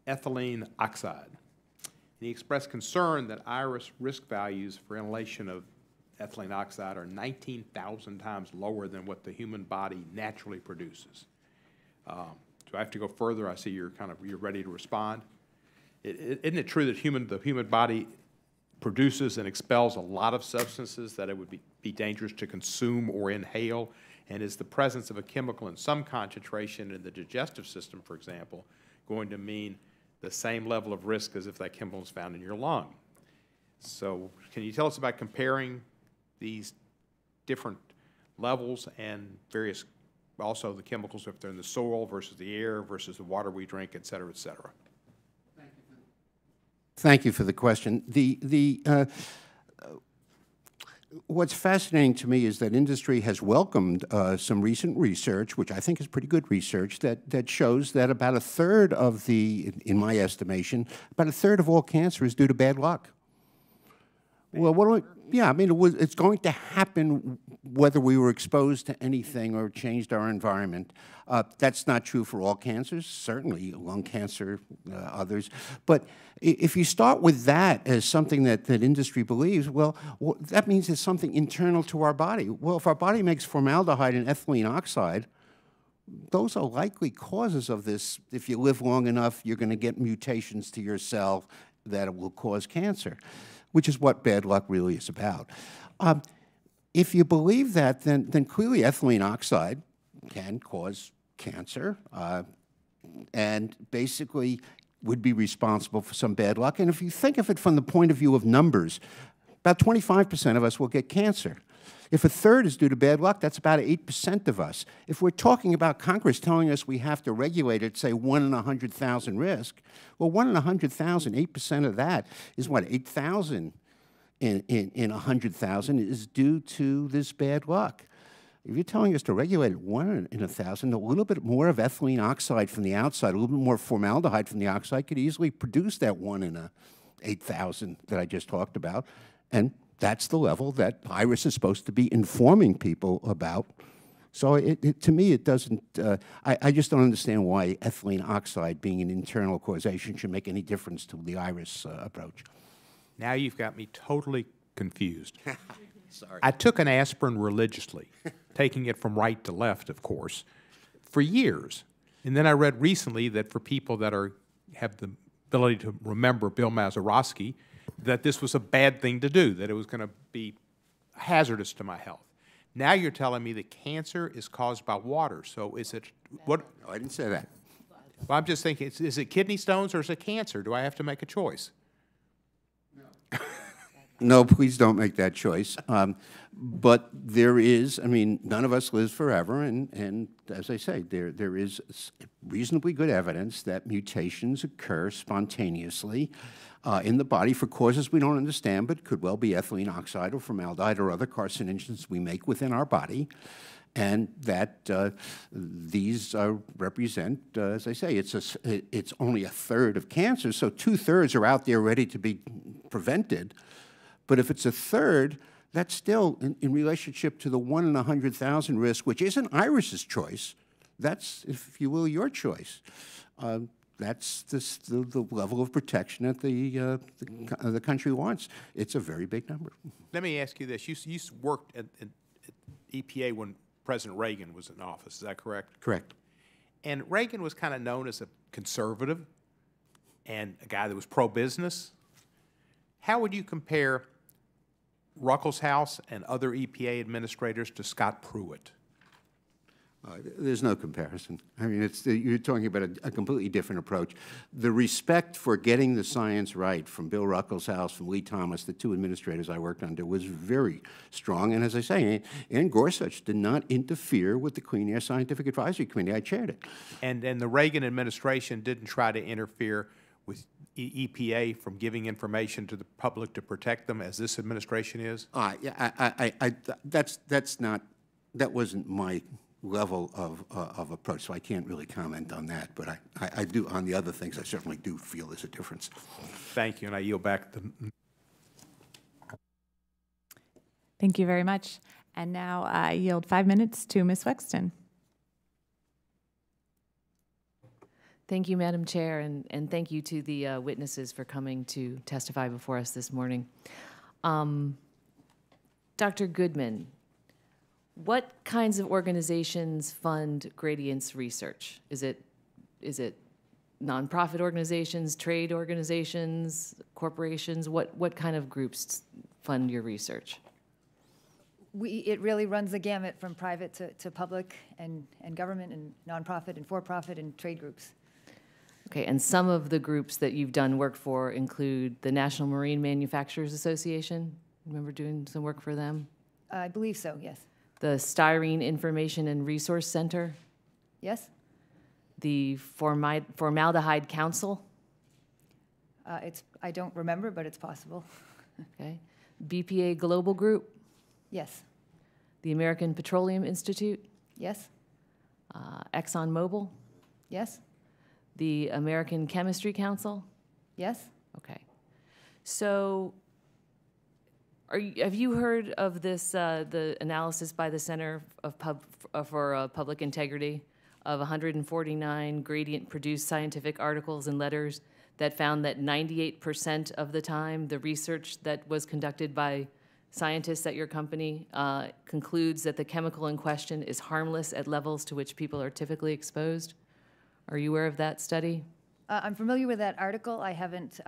ethylene oxide. And he expressed concern that IRIS risk values for inhalation of ethylene oxide are 19,000 times lower than what the human body naturally produces. Do I have to go further? I see you're ready to respond. Isn't it true that the human body produces and expels a lot of substances that it would be dangerous to consume or inhale? And is the presence of a chemical in some concentration in the digestive system, for example, going to mean the same level of risk as if that chemical is found in your lung? So can you tell us about comparing these different levels and various, also the chemicals, if they're in the soil versus the air versus the water we drink, et cetera, et cetera? Thank you for the question. What's fascinating to me is that industry has welcomed some recent research, which I think is pretty good research, that shows that about a third of in my estimation, about a third of all cancer is due to bad luck. Well, yeah, I mean, it's going to happen whether we were exposed to anything or changed our environment. That's not true for all cancers, certainly lung cancer, others. But if you start with that as something that industry believes, well, that means it's something internal to our body. Well, if our body makes formaldehyde and ethylene oxide, those are likely causes of this. If you live long enough, you're going to get mutations to your cell that will cause cancer, which is what bad luck really is about. If you believe that, then clearly ethylene oxide can cause cancer and basically would be responsible for some bad luck. And if you think of it from the point of view of numbers, about 25% of us will get cancer. If a third is due to bad luck, that's about 8% of us. If we're talking about Congress telling us we have to regulate it, say 1 in 100,000 risk, well, 1 in 100,000, 8% of that is what, 8,000 in 100,000 is due to this bad luck. If you're telling us to regulate it 1 in 1,000, a little bit more of ethylene oxide from the outside, a little bit more formaldehyde from the oxide could easily produce that 1 in 8,000 that I just talked about. And that's the level that IRIS is supposed to be informing people about. So to me, it doesn't, I just don't understand why ethylene oxide being an internal causation should make any difference to the IRIS approach. Now you've got me totally confused. Sorry. I took an aspirin religiously, taking it from right to left, of course, for years. And then I read recently that for people that have the ability to remember Bill Mazeroski, that this was a bad thing to do, that it was going to be hazardous to my health. Now you're telling me that cancer is caused by water. So is it what? No, I didn't say that. Well, I'm just thinking, is it kidney stones or is it cancer? Do I have to make a choice? No, please don't make that choice. But there is, I mean, none of us lives forever, and as I say, there is reasonably good evidence that mutations occur spontaneously in the body for causes we don't understand, but could well be ethylene oxide or formaldehyde or other carcinogens we make within our body. And that these represent, as I say, it's only a third of cancer, so 2/3 are out there ready to be prevented. But if it's a third, that's still in relationship to the 1 in 100,000 risk, which isn't Iris's choice. That's, if you will, your choice. That's the level of protection that the country wants. It's a very big number. Let me ask you this. You worked at EPA when President Reagan was in office. Is that correct? Correct. And Reagan was kind of known as a conservative and a guy that was pro-business. How would you compare Ruckelshaus and other EPA administrators to Scott Pruitt? There's no comparison. I mean, you're talking about a completely different approach. The respect for getting the science right from Bill Ruckelshaus, from Lee Thomas, the two administrators I worked under, was very strong. And as I say, Ann Gorsuch did not interfere with the Clean Air Scientific Advisory Committee. I chaired it. And the Reagan administration didn't try to interfere with EPA from giving information to the public to protect them, as this administration is? That wasn't my level of approach, so I can't really comment on that. But I do, on the other things, I certainly do feel there's a difference. Thank you, and I yield back. Thank you very much. And now I yield 5 minutes to Ms. Wexton. Thank you, Madam Chair, and thank you to the witnesses for coming to testify before us this morning. Dr. Goodman, what kinds of organizations fund gradients research? Is it nonprofit organizations, trade organizations, corporations? What kind of groups fund your research? It really runs the gamut from private to public and government and nonprofit and for-profit and trade groups. Okay, and some of the groups that you've done work for include the National Marine Manufacturers Association. Remember doing some work for them? I believe so, yes. The Styrene Information and Resource Center? Yes. The Formaldehyde Council? I don't remember, but it's possible. Okay. BPA Global Group? Yes. The American Petroleum Institute? Yes. ExxonMobil? Yes. The American Chemistry Council? Yes. Okay. So have you heard of this, the analysis by the Center for Public Integrity of 149 gradient-produced scientific articles and letters that found that 98% of the time the research that was conducted by scientists at your company concludes that the chemical in question is harmless at levels to which people are typically exposed? Are you aware of that study? I'm familiar with that article. I haven't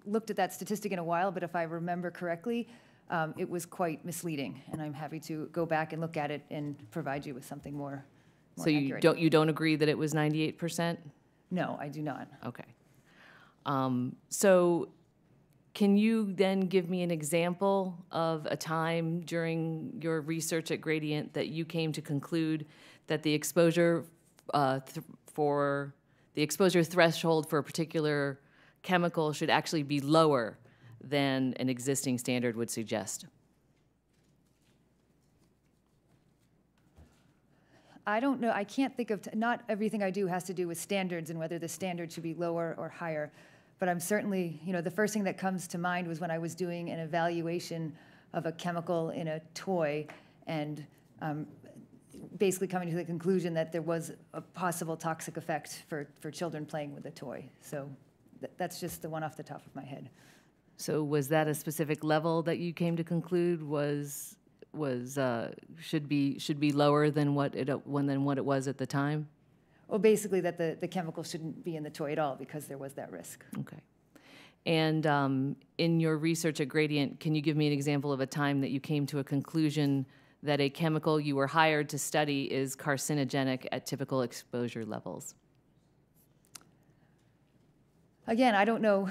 looked at that statistic in a while, but if I remember correctly, it was quite misleading, and I'm happy to go back and look at it and provide you with something more so you don't agree that it was 98%? No, I do not. Okay. So can you then give me an example of a time during your research at Gradient that you came to conclude that the exposure threshold for a particular chemical should actually be lower than an existing standard would suggest? I don't know. I can't think of, not everything I do has to do with standards and whether the standard should be lower or higher. But I'm certainly, the first thing that comes to mind was when I was doing an evaluation of a chemical in a toy and basically coming to the conclusion that there was a possible toxic effect for children playing with a toy. So that's just the one off the top of my head. So was that a specific level that you came to conclude should be lower than what it was at the time? Well, basically that the chemical shouldn't be in the toy at all because there was that risk. Okay. And in your research at Gradient, can you give me an example of a time that you came to a conclusion that a chemical you were hired to study is carcinogenic at typical exposure levels? Again, I don't know.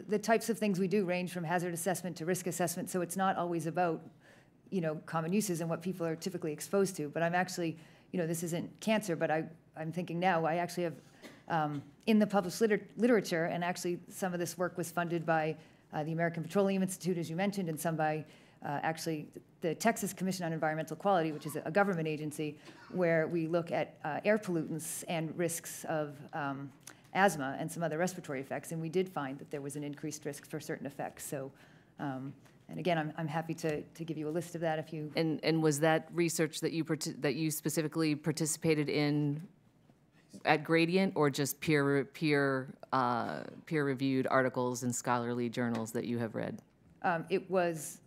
the types of things we do range from hazard assessment to risk assessment, so it's not always about, you know, common uses and what people are typically exposed to. But I'm actually, you know, this isn't cancer, but I'm thinking now, I actually have, in the published literature, and actually some of this work was funded by the American Petroleum Institute, as you mentioned, and some by actually the Texas Commission on Environmental Quality, which is a government agency, where we look at air pollutants and risks of asthma and some other respiratory effects, and we did find that there was an increased risk for certain effects. So, and again, I'm happy to give you a list of that if you... And was that research that you specifically participated in at Gradient, or just peer-reviewed articles in scholarly journals that you have read? It was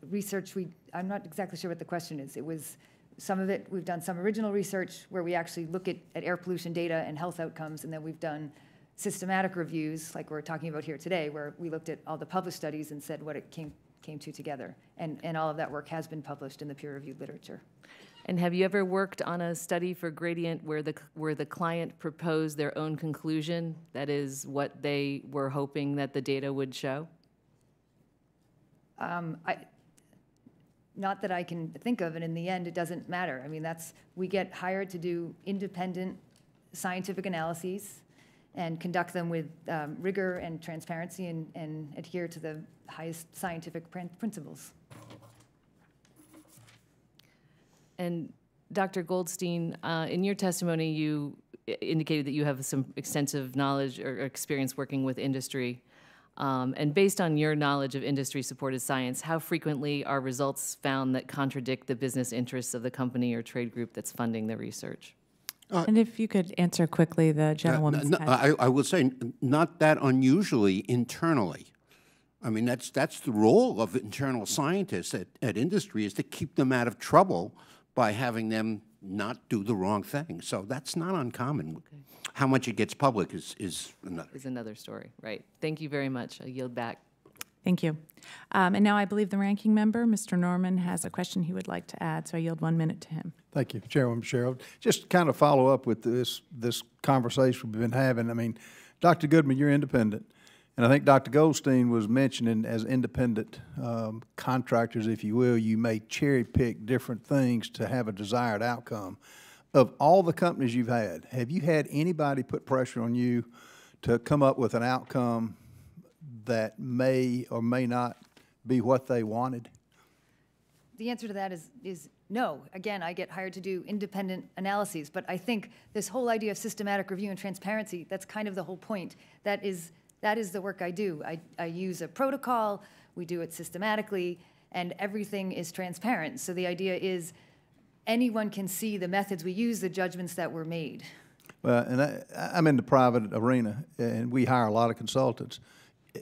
research. I'm not exactly sure what the question is. It was some of it. We've done some original research where we actually look at air pollution data and health outcomes, and then we've done systematic reviews, like we're talking about here today, where we looked at all the published studies and said what it came to together. And all of that work has been published in the peer-reviewed literature. And have you ever worked on a study for Gradient where the client proposed their own conclusion, that is, what they were hoping that the data would show? Not that I can think of, and in the end, it doesn't matter. I mean, we get hired to do independent scientific analyses and conduct them with rigor and transparency and adhere to the highest scientific principles. And Dr. Goldstein, in your testimony, you indicated that you have some extensive knowledge or experience working with industry. And based on your knowledge of industry-supported science, how frequently are results found that contradict the business interests of the company or trade group that's funding the research? And if you could answer quickly, the gentlewoman's I will say, not that unusually internally. I mean, that's the role of internal scientists at industry, is to keep them out of trouble by having them not do the wrong thing. So that's not uncommon. Okay. How much it gets public is another story, right? Thank you very much. I yield back. Thank you. And now I believe the ranking member, Mr. Norman, has a question he would like to add, so I yield 1 minute to him. Thank you, Chairwoman Cheryl. Just to kind of follow up with this conversation we've been having. I mean, Dr. Goodman, you're independent. And I think Dr. Goldstein was mentioning, as independent contractors, if you will, you may cherry pick different things to have a desired outcome. Of all the companies you've had, have you had anybody put pressure on you to come up with an outcome that may or may not be what they wanted? The answer to that is no. Again, I get hired to do independent analyses, but I think this whole idea of systematic review and transparency, that's kind of the whole point. That is the work I do. I use a protocol, we do it systematically, and everything is transparent. So the idea is anyone can see the methods we use, the judgments that were made. Well, and I'm in the private arena, and we hire a lot of consultants.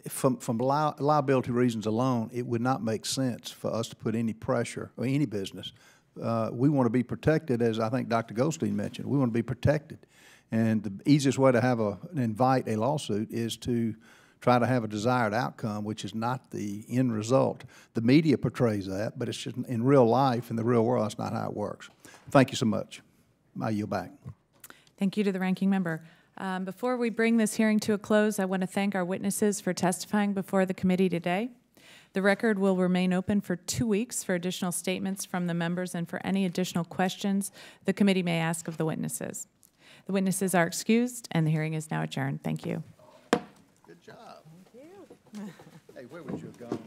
From liability reasons alone, it would not make sense for us to put any pressure, or any business. We want to be protected, as I think Dr. Goldstein mentioned. We want to be protected. And the easiest way to invite a lawsuit is to try to have a desired outcome, which is not the end result. The media portrays that, but it's just in real life, in the real world, that's not how it works. Thank you so much. I yield back. Thank you to the ranking member. Before we bring this hearing to a close, I want to thank our witnesses for testifying before the committee today. The record will remain open for 2 weeks for additional statements from the members and for any additional questions the committee may ask of the witnesses. The witnesses are excused, and the hearing is now adjourned. Thank you. Good job. Thank you. Hey, where would you have gone?